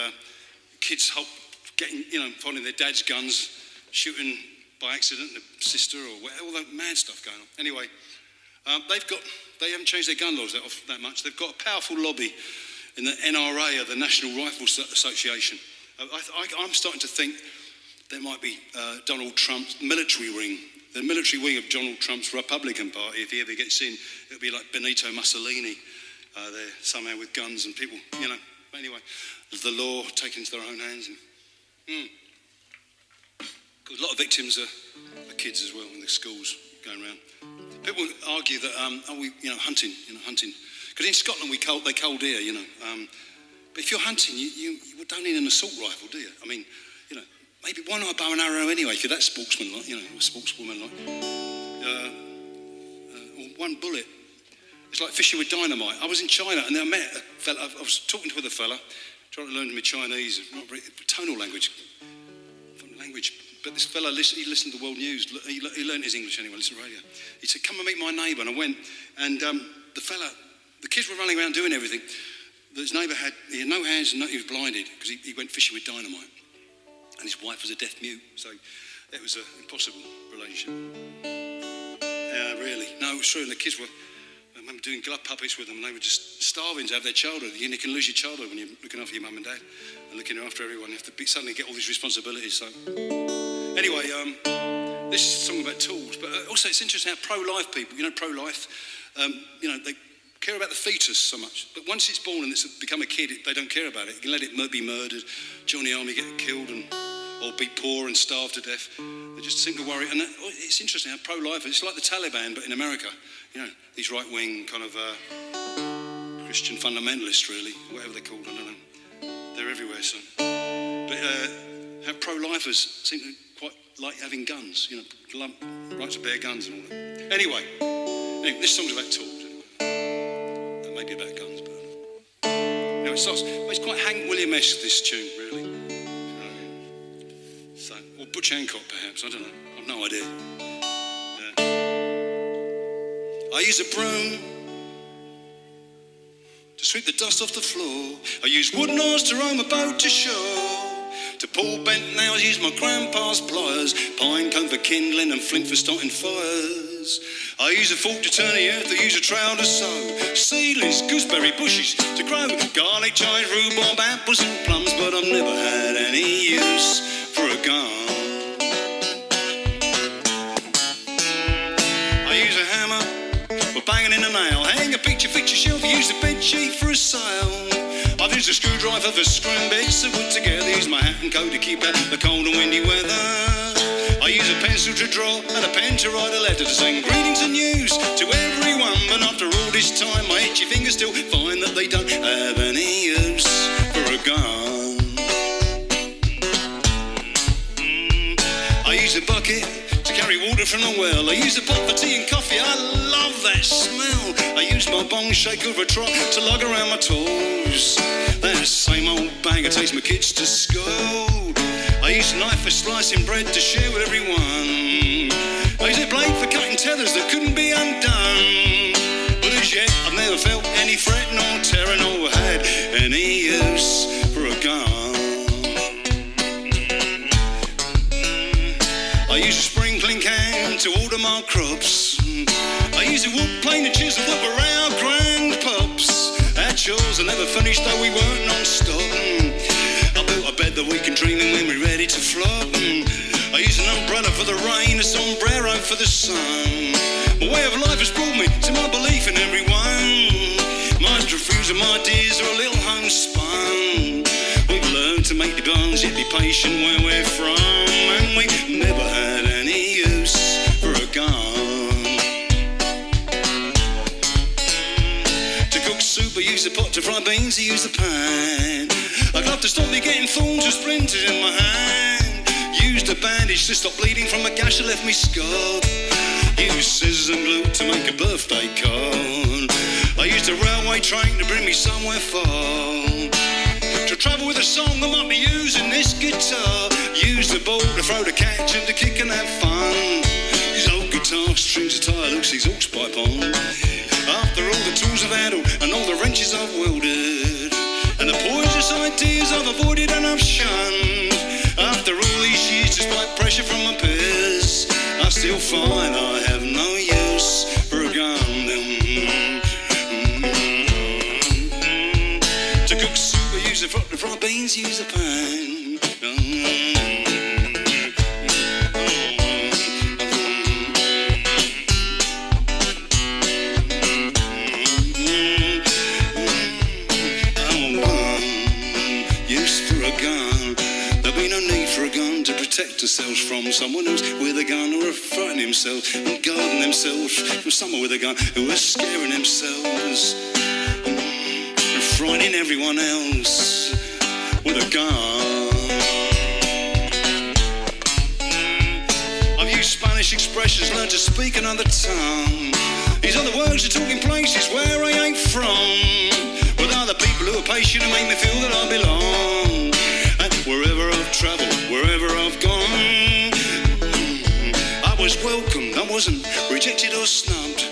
kids finding their dad's guns, shooting by accident their sister or whatever, all that mad stuff going on. Anyway, they haven't changed their gun laws that much. They've got a powerful lobby in the NRA, the National Rifle Association. I'm starting to think there might be Donald Trump's military wing, the military wing of Donald Trump's Republican Party. If he ever gets in, it'll be like Benito Mussolini. They're somehow with guns and people, Anyway, the law taken into their own hands. And, a lot of victims are kids as well in the schools going around. People argue that, hunting. Because in Scotland they cull deer, But if you're hunting, you don't need an assault rifle, do you? I mean, maybe why not a bow and arrow anyway? If you're that sportsman-like, a sportswoman-like. Or one bullet. It's like fishing with dynamite. I was in China and I met a fella. I was talking with a fella, trying to learn my Chinese, not very, tonal language. But this fella, he listened to the world news. He learned his English anyway, listened to radio. He said, come and meet my neighbour. And I went, and the kids were running around doing everything. His neighbour had no hands and he was blinded because he went fishing with dynamite. And his wife was a deaf mute, so it was an impossible relationship. Really. No, it was true. And the kids were, I remember doing glove puppets with them, and they were just starving to have their childhood. You can lose your childhood when you're looking after your mum and dad and looking after everyone. You have to suddenly get all these responsibilities. So, anyway, this is a song about tools, but also it's interesting how pro-life people, pro-life, they care about the fetus so much. But once it's born and it's become a kid, they don't care about it. You can let it be murdered, join the army, get killed, or be poor and starve to death. They just seem to worry. And it's interesting how pro-life, it's like the Taliban, but in America. These right-wing kind of Christian fundamentalists, really, whatever they're called, I don't know. They're everywhere, so. But how pro-lifers seem to quite like having guns, right to bear guns and all that. Anyway, this song's about tools, anyway. That may be about guns, but it's quite Hank Williams-esque, this tune, really. So, or Butch Hancock, perhaps, I don't know. I've no idea. I use a broom to sweep the dust off the floor. I use wood knives to row my boat to shore. To pull bent nails, use my grandpa's pliers. Pine cone for kindling and flint for starting fires. I use a fork to turn the earth, I use a trowel to sow. Seedlings, gooseberry bushes to grow. Garlic, chives, rhubarb, apples and plums. But I've never had any use for a gun. I use a hammer for banging in a nail. Hang a picture shelf, use a bed sheet for a sail. I've used a screwdriver for screwing bits of wood together. Use my hat and coat to keep out the cold and windy weather. I use a pencil to draw and a pen to write a letter to send greetings and news to everyone. But after all this time, my itchy fingers still find that they don't have any use for a gun. I use a bucket to carry water from the well. I use a pot for tea and coffee, I love that smell. I use my bong shaker for a trot to lug around my toes. That same old bag I take my kids to school. I use a knife for slicing bread to share with everyone. I use a blade for cutting tethers that couldn't be undone. But as yet I've never felt any fret nor terror nor had any use for a gun. I use a sprinkler our crops. I used to walk plain and chisel up around grandpups. Our chores are never finished though we weren't non-stop. I built a bed that we can dream in when we're ready to flop. I use an umbrella for the rain, a sombrero for the sun. My way of life has brought me to my belief in everyone. My dreams and my ideas are a little homespun. We've learned to make demands, yet be patient where we're from. And we've never had any use for a gun. To cook soup, I use the pot. To fry beans, I use the pan. I'd love to stop me getting thorns or splinters in my hand. Used a bandage to stop bleeding from a gash that left me scarred. Used scissors and glue to make a birthday card. I used a railway train to bring me somewhere far. To travel with a song, I might be using this guitar. Use the ball to throw the catch and to kick and have fun. These old guitar strings, a tire looks, these hooks pipe on. After all the tools I've handled and all the wrenches I've wielded, and the poisonous ideas I've avoided and I've shunned. After all these years, despite pressure from my peers, I still find I have no use for a gun. To cook soup, I use the pot. To fry beans, use the pan. Protect ourselves from someone else with a gun, or frighten himself and guarding themselves from someone with a gun who are scaring themselves and frightening everyone else with a gun. I've used Spanish expressions, learned to speak another tongue. These are the words of talking places where I ain't from, with other people who are patient and make me feel that I belong. And wherever I've travelled, wherever I've gone, I was welcomed, I wasn't rejected or snubbed.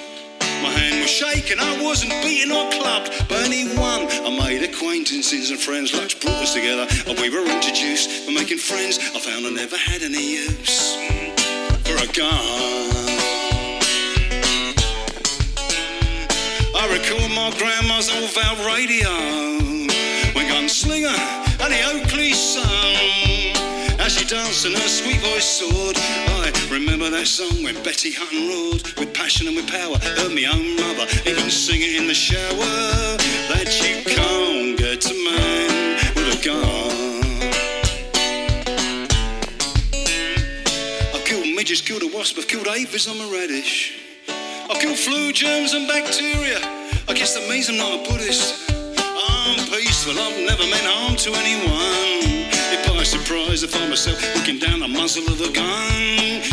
My hand was shaken, I wasn't beaten or clubbed by anyone. I made acquaintances and friends, luck's brought us together. We were introduced, for making friends, I found I never had any use for a gun. I recall my grandma's old valve radio when Gunslinger and the Oakley sung, as she danced and her sweet voice soared. I remember that song when Betty Hutton roared with passion and with power. Heard me own mother even sing it in the shower, that you can't get a man with a gun. I've killed midges, killed a wasp, I've killed aphids on my radish. I've killed flu germs and bacteria. I guess that means I'm not a Buddhist. I'm peaceful, I've never meant harm to anyone. If by surprise I find myself looking down the muzzle of a gun.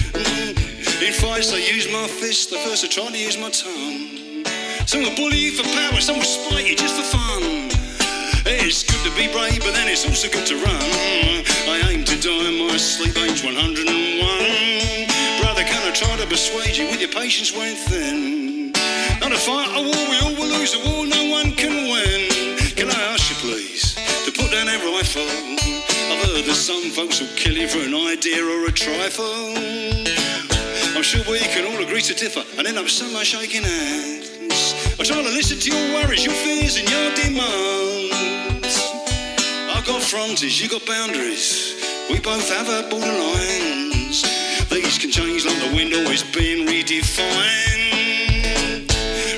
In fights I use my fist, at first I try to use my tongue. Some will bully you for power, some will spite you just for fun. It's good to be brave, but then it's also good to run. I aim to die in my sleep, age 101. Brother, can I try to persuade you with your patience wearing thin? Not a fight, a war, we all will lose a war, no one can win. Can I ask you please to put down that rifle? I've heard that some folks will kill you for an idea or a trifle. I'm sure we can all agree to differ and end up somehow shaking hands. I try to listen to your worries, your fears and your demands. I've got frontiers, you got boundaries, we both have our borderlines. These can change like the wind, always being redefined.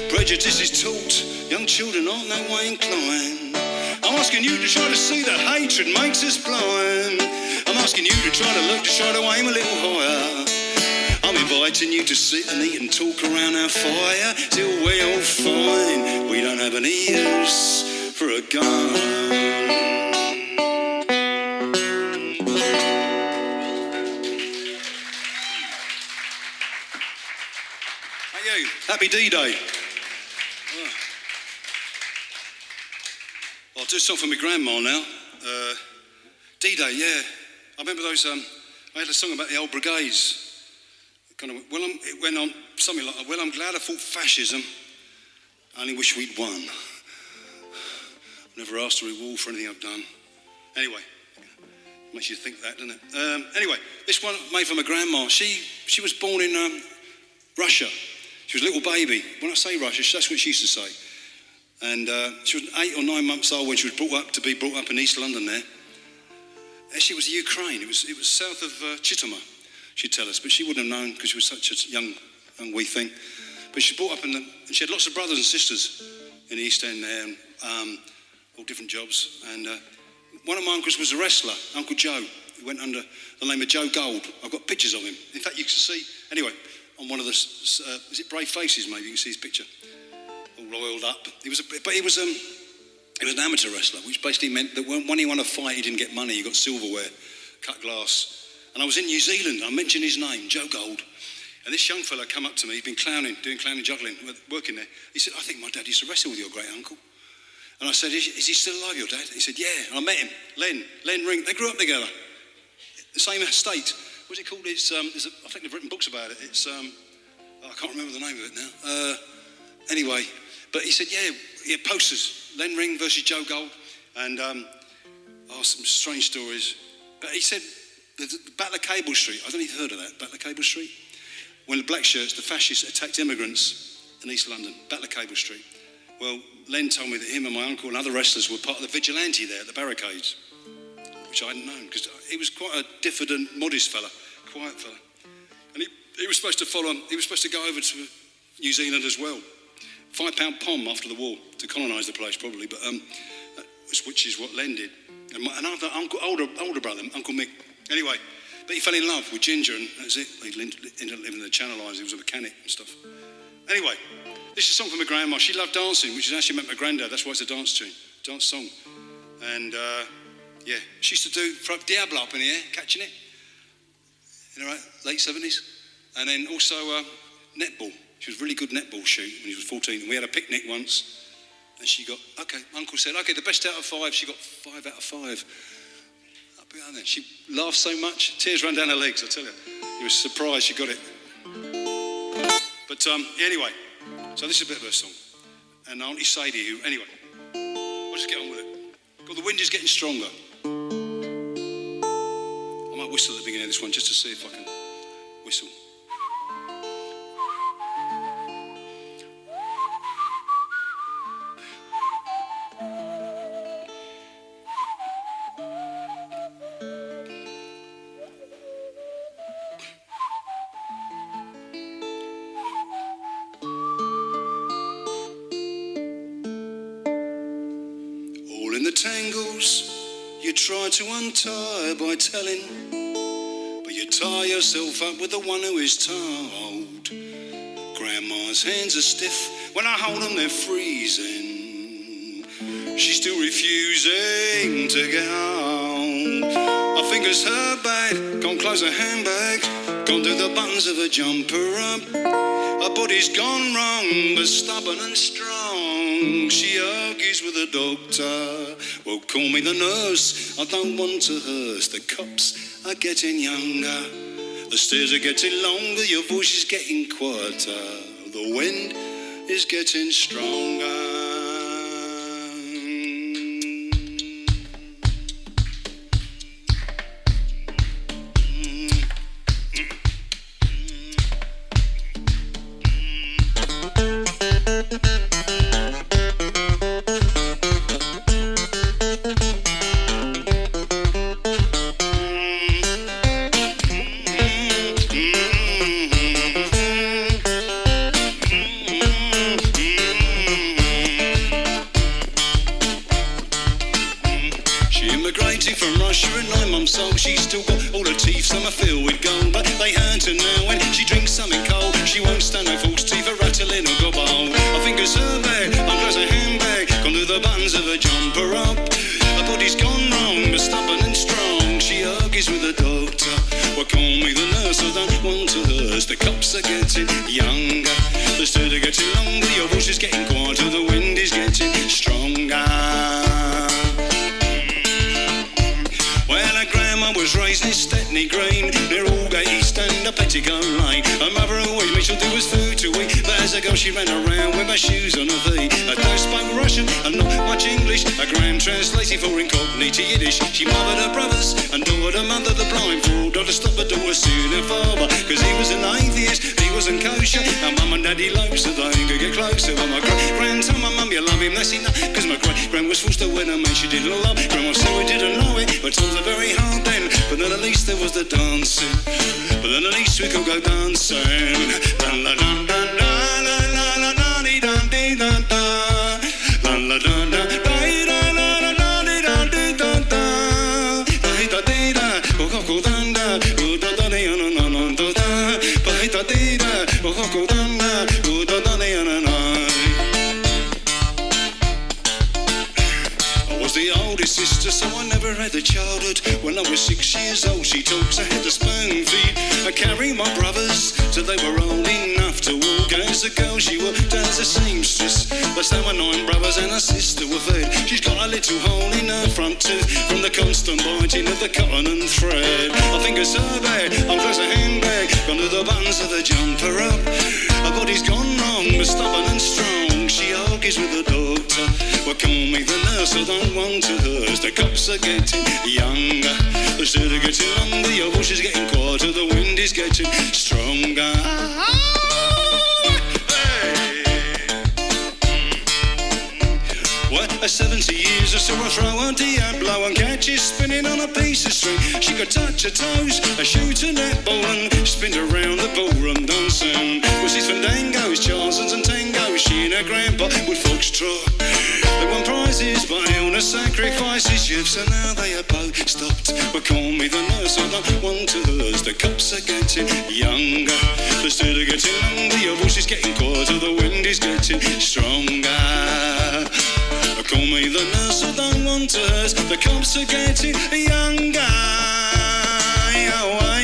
Prejudice is taught, young children aren't that way inclined. I'm asking you to try to see that hatred makes us blind. I'm asking you to try to look, to try to aim a little higher. I'm inviting you to sit and eat and talk around our fire till we all find we don't have any use for a gun. Hey you, happy D-Day. I'll do something for my grandma now. D-Day, yeah. I remember those, I had a song about the old brigades. Kind of, it went on something like, well, I'm glad I fought fascism. I only wish we'd won. Never asked a reward for anything I've done. Anyway, makes you think that, doesn't it? Anyway, this one made for my grandma. She was born in Russia. She was a little baby. When I say Russia, that's what she used to say. And she was 8 or 9 months old when she was brought up in East London there. Actually, it was Ukraine. It was south of Chitama, she'd tell us. But she wouldn't have known because she was such a young wee thing. But she was brought up and she had lots of brothers and sisters in the East End there, and all different jobs. And one of my uncles was a wrestler, Uncle Joe. He went under the name of Joe Gold. I've got pictures of him. In fact, you can see, anyway, on one of the, is it Brave Faces maybe, you can see his picture. All roiled up. He was an amateur wrestler, which basically meant that when he won a fight, he didn't get money, he got silverware, cut glass. And I was in New Zealand, I mentioned his name, Joe Gold. And this young fella come up to me, he'd been doing clowning juggling, working there. He said, I think my dad used to wrestle with your great uncle. And I said, is he still alive, your dad? He said, yeah. And I met him, Len Ring. They grew up together. The same estate. What's it called? I think they've written books about it. It's, I can't remember the name of it now. Anyway, but he said, yeah, posters. Len Ring versus Joe Gold. And some strange stories. But he said, the Battle of Cable Street. I don't know if you've heard of that, Battle of Cable Street. When the black shirts, the fascists attacked immigrants in East London, Battle of Cable Street. Well, Len told me that him and my uncle and other wrestlers were part of the vigilante there at the barricades, which I hadn't known, because he was quite a diffident, modest fella, quiet fella. And he was supposed to go over to New Zealand as well. £5 pom after the war to colonise the place, probably, but which is what Len did. And another uncle, older brother, Uncle Mick. Anyway, but he fell in love with Ginger, and that's it. He ended up living in the Channel Islands. He was a mechanic and stuff. Anyway, this is a song from my grandma. She loved dancing, which is actually met my granddad. That's why it's a dance tune, dance song. And she used to do Diablo up in the air, catching it. Late 70s. And then also netball. She was a really good netball shoot when she was 14. And we had a picnic once, and she got, Uncle said, the best out of 5. She got 5 out of 5. And then she laughed so much, tears ran down her legs, I tell you. He was surprised she got it. But anyway, so this is a bit of a song. And Auntie Sadie, anyway, I'll just get on with it. God, the wind is getting stronger. I might whistle at the beginning of this one just to see if I can whistle. Tangles you try to untie by telling, but you tie yourself up with the one who is told. Grandma's hands are stiff, when I hold them they're freezing. She's still refusing to get home. Her fingers hurt bad, can't close her handbag, can't do the buttons of a jumper up. Her body's gone wrong, but stubborn and strong. She argues with the doctor. Well, call me the nurse, I don't want to hearse. The cups are getting younger, the stairs are getting longer, your voice is getting quieter, the wind is getting stronger. She's still got all her teeth, some are filled with gold, but they hurt her now when she drinks something cold. She won't stand no false teeth, a rattling or gobble. Her fingers her bag, unclose her handbag, gone to the buttons of her jumper up. Her body's gone wrong, but stubborn and strong. She argues with the doctor. Well, call me the nurse, I don't want to hearse. The cups are getting younger, the stairs are getting longer, your voice is getting quieter, the wind is getting stronger. Was raised in Stepney Green, near Aldgate East and a Petticoat Lane. Her mother always made sure there was food to eat, but as a girl she ran around with her shoes on her feet. Her dad spoke Russian and not much English, her grand translated for incognito Yiddish. She mothered her brothers and adored her mother. The blindfold had to stop her daughter soon her father, cause he was an atheist, he was wasn't kosher. Now mum and daddy low, so they could get closer. But my great-grand told my mum, you love him, that's enough. Cause my great-grand was forced to wed a man she didn't love. Grandma said we didn't know it, but times are very hard then. But then at least there was the dancing. But then at least we could go dancing. Dun la dun dun la la la la la dee dun dee dun da. La la dun dun da da la la la dee dun dee dun da. Da da dee da, oh go dun da, oh da da dee na na na da da. Da dee da, oh go dun da, oh da da dee na na. I was the oldest sister, so I never had a childhood. When I was 6 years old, she talks, I had to spoon feed. I carried my brothers till they were old enough to walk. As a girl, she worked as a seamstress. That's how my 9 brothers and a sister were fed. She's got a little hole in her front tooth from the constant biting of the cotton and thread. I think it's her bag, I'm close a handbag, gone to the buttons of the jumper up. Her body's gone wrong, but stubborn and strong. She argues with the doctor. Well, call me the nurse, I don't want to hers. The cups are getting younger, the still are getting longer. Your voice is getting quieter, the wind is getting stronger. Well, at 70 years I saw her throw her Diablo and catch it spinning on a piece of string. She could touch her toes, shoot a netball and spin around the ballroom dancing. Was this fandangos, Charleston's and tangos? She and her grandpa would foxtrot. They won prizes by illness, sacrifices, yes, and now they are both stopped. Well, call me the nurse, I don't want to hers. The cups are getting younger, the still are getting longer. Your voice is getting quieter, the wind is getting stronger. Call me the nurse, I don't want hers. The cups are getting younger.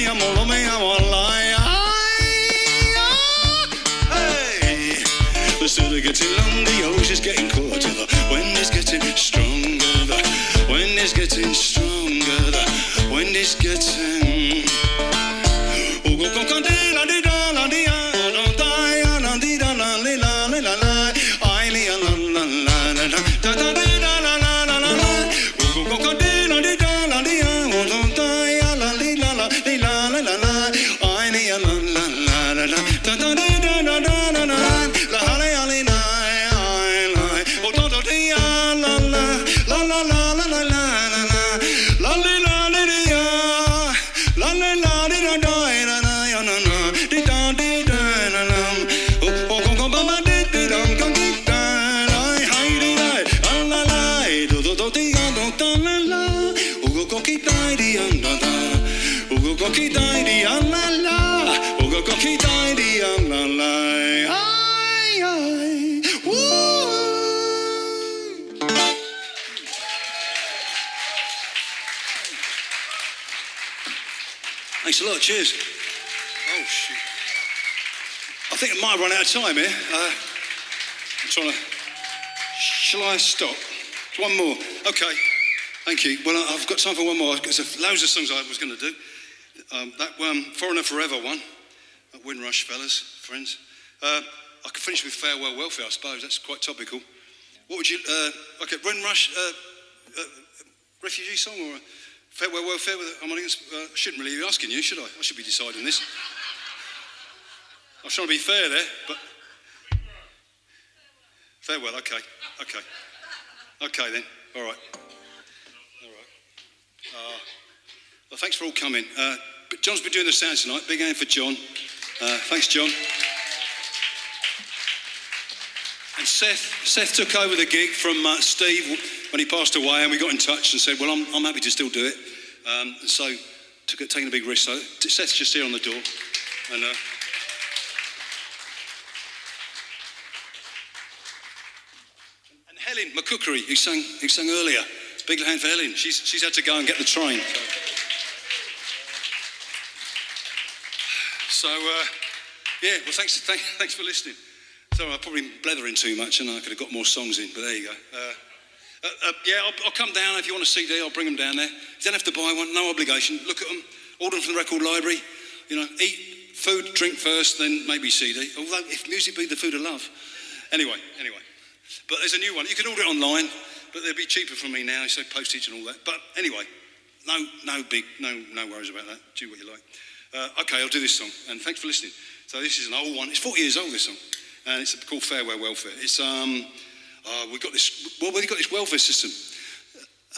I'm all on me, I'm all lie. Hey, the still are getting longer. Your voice is getting quieter, the wind is getting stronger. The wind is getting stronger. The wind is getting. Thanks a lot, cheers. Oh, shit. I think I might have run out of time here. I'm trying to... Shall I stop? One more. Okay, thank you. Well, I've got time for one more. There's loads of songs I was going to do. That Foreigner Forever one, that Windrush, fellas, friends. I could finish with Farewell Welfare, I suppose. That's quite topical. What would you... okay, Windrush, refugee song or... Farewell Welfare with harmonicas? I shouldn't really be asking you, should I? I should be deciding this. I was trying to be fair there, but... Farewell, okay. Okay then, all right. Well, thanks for all coming. But John's been doing the sound tonight. Big hand for John. Thanks, John. And Seth took over the gig from Steve when he passed away, and we got in touch and said, well, I'm happy to still do it. And so, taking a big risk. So Seth's just here on the door. And Helen McCookery, who sang earlier. Big hand for Helen. She's had to go and get the train. So yeah, well, thanks for listening. So I'm probably blethering too much, and I could have got more songs in, but there you go. Yeah, I'll come down if you want a CD. I'll bring them down there. You don't have to buy one, no obligation. Look at them, order them from the record library. You know, eat food, drink first, then maybe CD. Although if music be the food of love, anyway. But there's a new one. You can order it online, but they'll be cheaper from me now. So postage and all that. But anyway, no worries about that. Do what you like. Okay, I'll do this song, and thanks for listening. So this is an old one. It's 40 years old, this song. And it's called Farewell Welfare. It's, we've got this welfare system.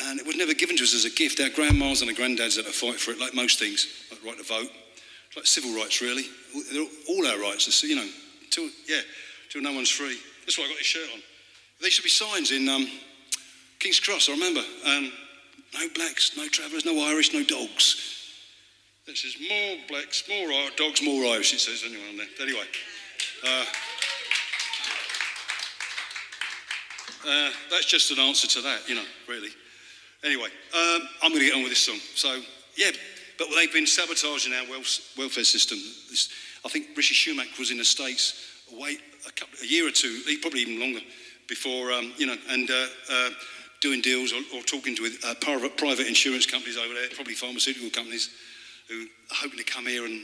And it was never given to us as a gift. Our grandmas and our granddads had to fight for it, like most things, like the right to vote. It's like civil rights, really. They're all our rights, you know, till no one's free. That's why I got this shirt on. There should be signs in King's Cross, I remember. No blacks, no travellers, no Irish, no dogs. It says more blacks, more dogs, more Irish, it says anyway on there. Anyway. That's just an answer to that, you know, really. Anyway, I'm going to get on with this song. So, yeah, but they've been sabotaging our welfare system. I think Rishi Sunak was in the States a year or two, probably even longer, before, you know, and doing deals or talking with private insurance companies over there, probably pharmaceutical companies, who are hoping to come here and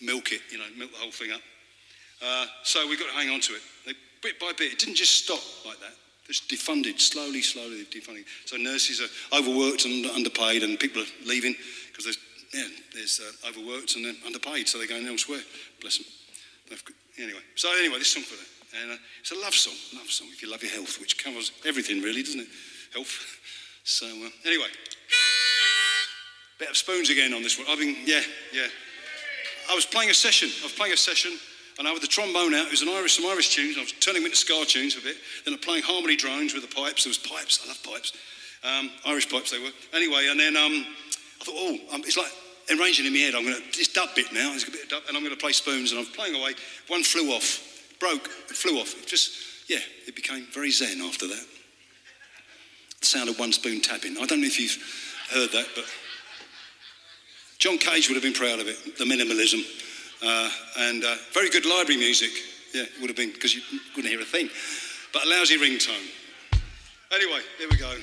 milk it, you know, milk the whole thing up. So we've got to hang on to it. Bit by bit, it didn't just stop like that. It's defunded, slowly defunding. So nurses are overworked and underpaid, and people are leaving because there's overworked and underpaid, so they're going elsewhere. Bless them. Anyway, this song for that. And it's a love song, if you love your health, which covers everything really, doesn't it? Health. So, anyway. Bit of spoons again on this one. I was playing a session, and I had the trombone out. It was some Irish tunes. I was turning them into ska tunes a bit. Then I'm playing harmony drones with the pipes. There was pipes. I love pipes. Irish pipes they were. Anyway, and then I thought, it's like arranging in my head. This dub bit now. There's a bit of dub, and I'm going to play spoons. And I'm playing away. One flew off, broke, it flew off. It became very zen after that. The sound of one spoon tapping. I don't know if you've heard that, but John Cage would have been proud of it. The minimalism. And very good library music. Yeah, it would have been, because you wouldn't hear a thing. But a lousy ringtone. Anyway, here we go.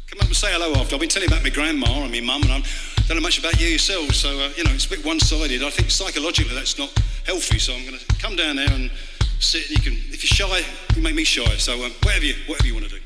Come up and say hello after. I've been telling you about my grandma and my mum, and I don't know much about you yourselves, so, it's a bit one-sided. I think psychologically that's not healthy, so I'm going to come down there and sit. If you're shy, you make me shy, so whatever you want to do.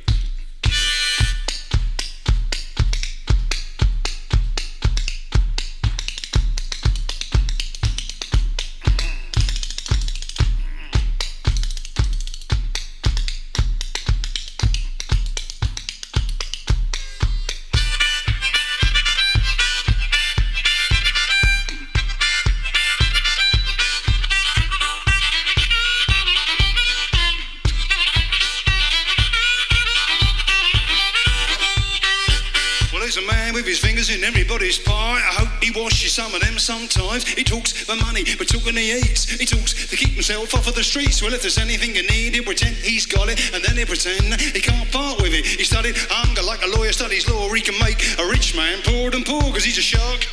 In everybody's pie. I hope he washes some of them sometimes. He talks for money, but talking he eats. He talks to keep himself off of the streets. Well, if there's anything you need, he'll pretend he's got it, and then he'll pretend he can't part with it. He studied hunger like a lawyer studies law. He can make a rich man poorer than poor, because he's a shark.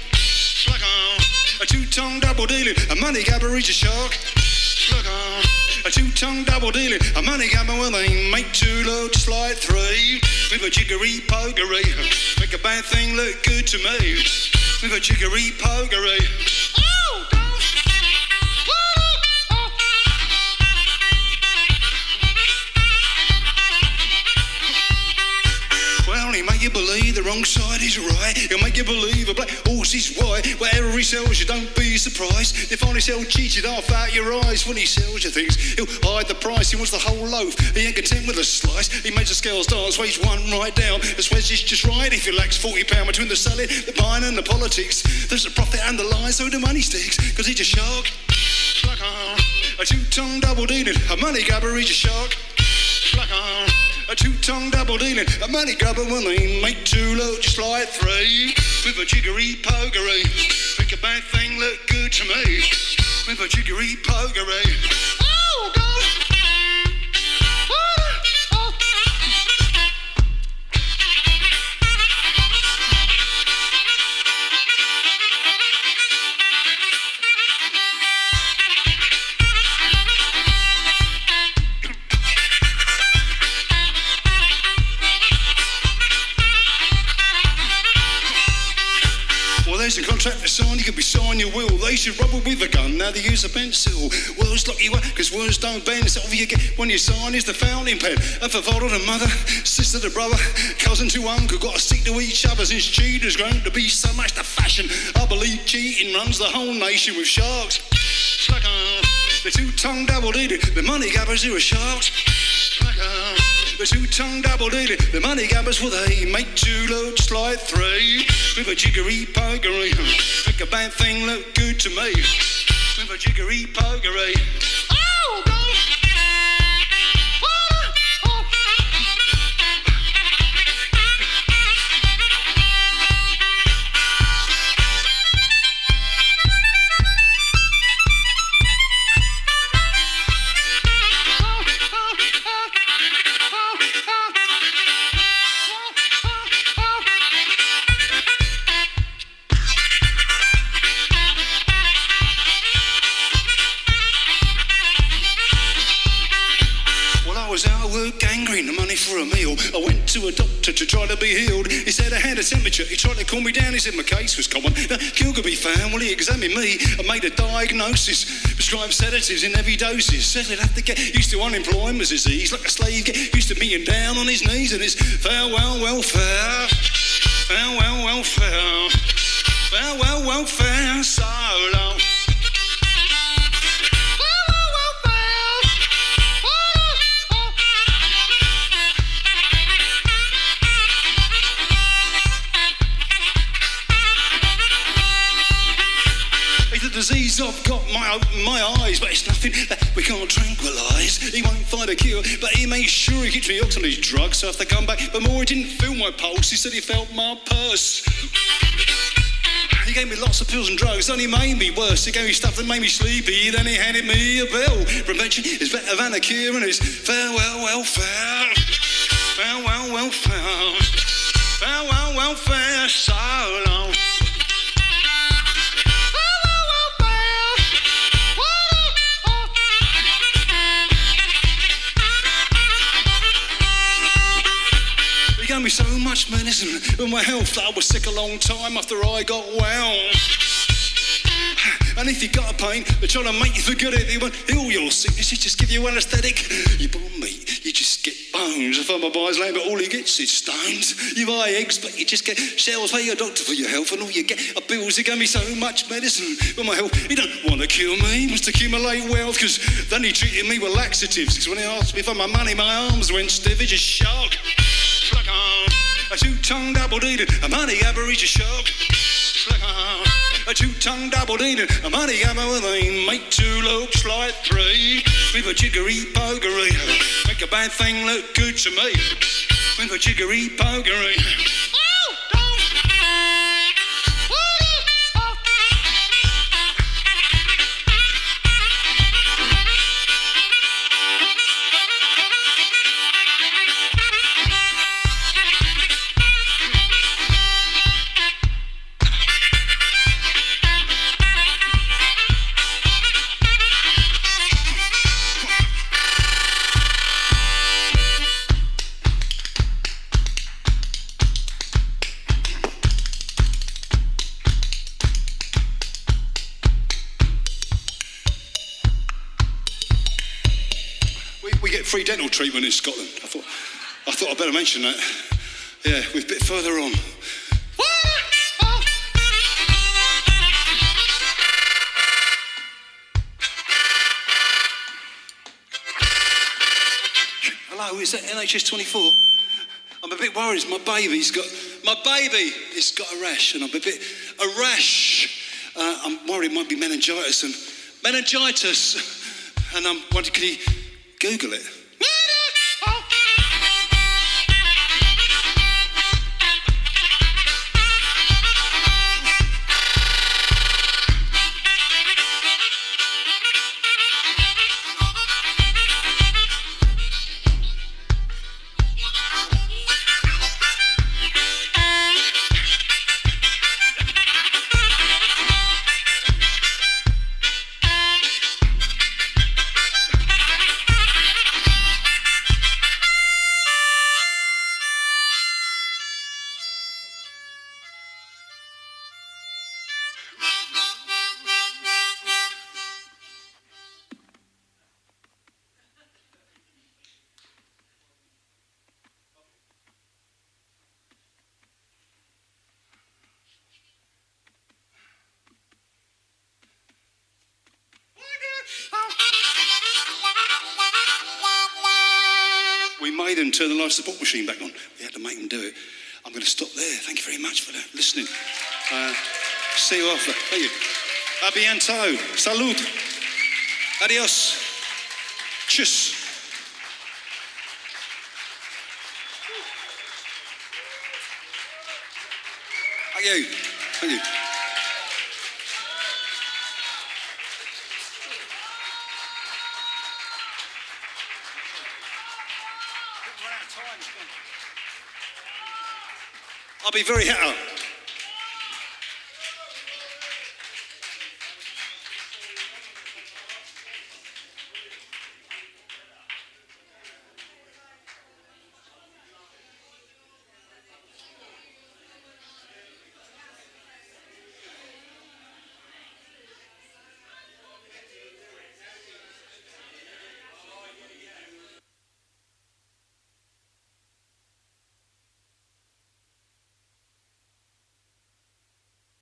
Like a two-tongue double dealing, a money grabber, he's a shark. Like a two-tongue double dealing, a money grabber, well, they make two look just like three. With a jiggery pokery, make a bad thing look good to me. With a jiggery pokery. Well, he make you believe the wrong side is right. He'll make you believe a black horse is white. Whatever he sells you, don't be surprised. They finally sell cheated half out your eyes. When he sells you things, he'll hide the price. He wants the whole loaf. He ain't content with a slice. He makes the scales dance, weighs one right down. The sweats is just right. If he lacks £40 between the selling, the buying and the politics, there's the profit and the lie, so the money sticks. Because he's a shark. Like a two-tongue double dealing, a money grabber, he's a shark. Like a two-tongue double dealing, a money grabber, when they make two look just like three. With a jiggery pokery, make a bad thing look good to me. With a jiggery pokery. Oh, God. There's there's a contract to sign, you could be signing your will. They should rubber with a gun, now they use a pencil. Words lock you up, cause words don't bend. So all you get when you sign is the fountain pen. And for father to mother, sister to brother, cousin to uncle, got to stick to each other. Since cheating's grown to be so much the fashion, I believe cheating runs the whole nation with sharks. The two-tongued double-dealer, the money grabbers who are sharks. The two-tongued double-dealer, the money grabbers, well they make two looks like three. With a jiggery-pokery, make a bad thing look good to me. With a jiggery-pokery. Oh, no! Gangrene, the money for a meal. I went to a doctor to try to be healed. He said I had a temperature. He tried to cool me down. He said my case was common. The cure could be found. Well, he examined me and made a diagnosis. Prescribed sedatives in heavy doses. Said I'd have to get used to unemployment disease. Like a slave get used to being down on his knees. And his farewell welfare. Farewell welfare. Farewell welfare. So long. Disease I've got my eyes, but it's nothing that we can't tranquilise. He won't find a cure, but he made sure he keeps me hooked on his drugs. So if they come back, but more he didn't feel my pulse. He said he felt my purse. He gave me lots of pills and drugs, only made me worse. He gave me stuff that made me sleepy, then he handed me a bill. Prevention is better than a cure, and it's farewell welfare. Farewell welfare. Farewell welfare, so long. Gave me so much medicine with my health. I was sick a long time after I got well. And if you got a pain, they're trying to make you forget it. They won't heal your sickness, they just give you anaesthetic. You buy meat, you just get bones. If farmer buys land, but all he gets is stones. You buy eggs, but you just get shells. Pay your doctor for your health, and all you get are bills. He gave me so much medicine with my health. He don't want to kill me, he must accumulate wealth. Cause then he treated me with laxatives. Cause when he asked me for my money, my arms went stiff. He just shocked. A two-tongued double-dealer, a money average a shark. A two-tongued double-dealer, a money average, they make two looks like three. With a jiggery-pokery, make a bad thing look good to me. With a jiggery-pokery. We get free dental treatment in Scotland. I thought I'd better mention that. Yeah, we're a bit further on. Hello, is that NHS 24? I'm a bit worried. My baby's got a rash, and I'm a rash. I'm worried it might be meningitis, and I'm wondering, can you Google it? made them turn the life support machine back on. We had to make them do it. I'm going to stop there. Thank you very much for listening. See you after. Thank you. A bientôt. Salud. Adios. Tschüss. Thank you. Thank you. I'll be very happy.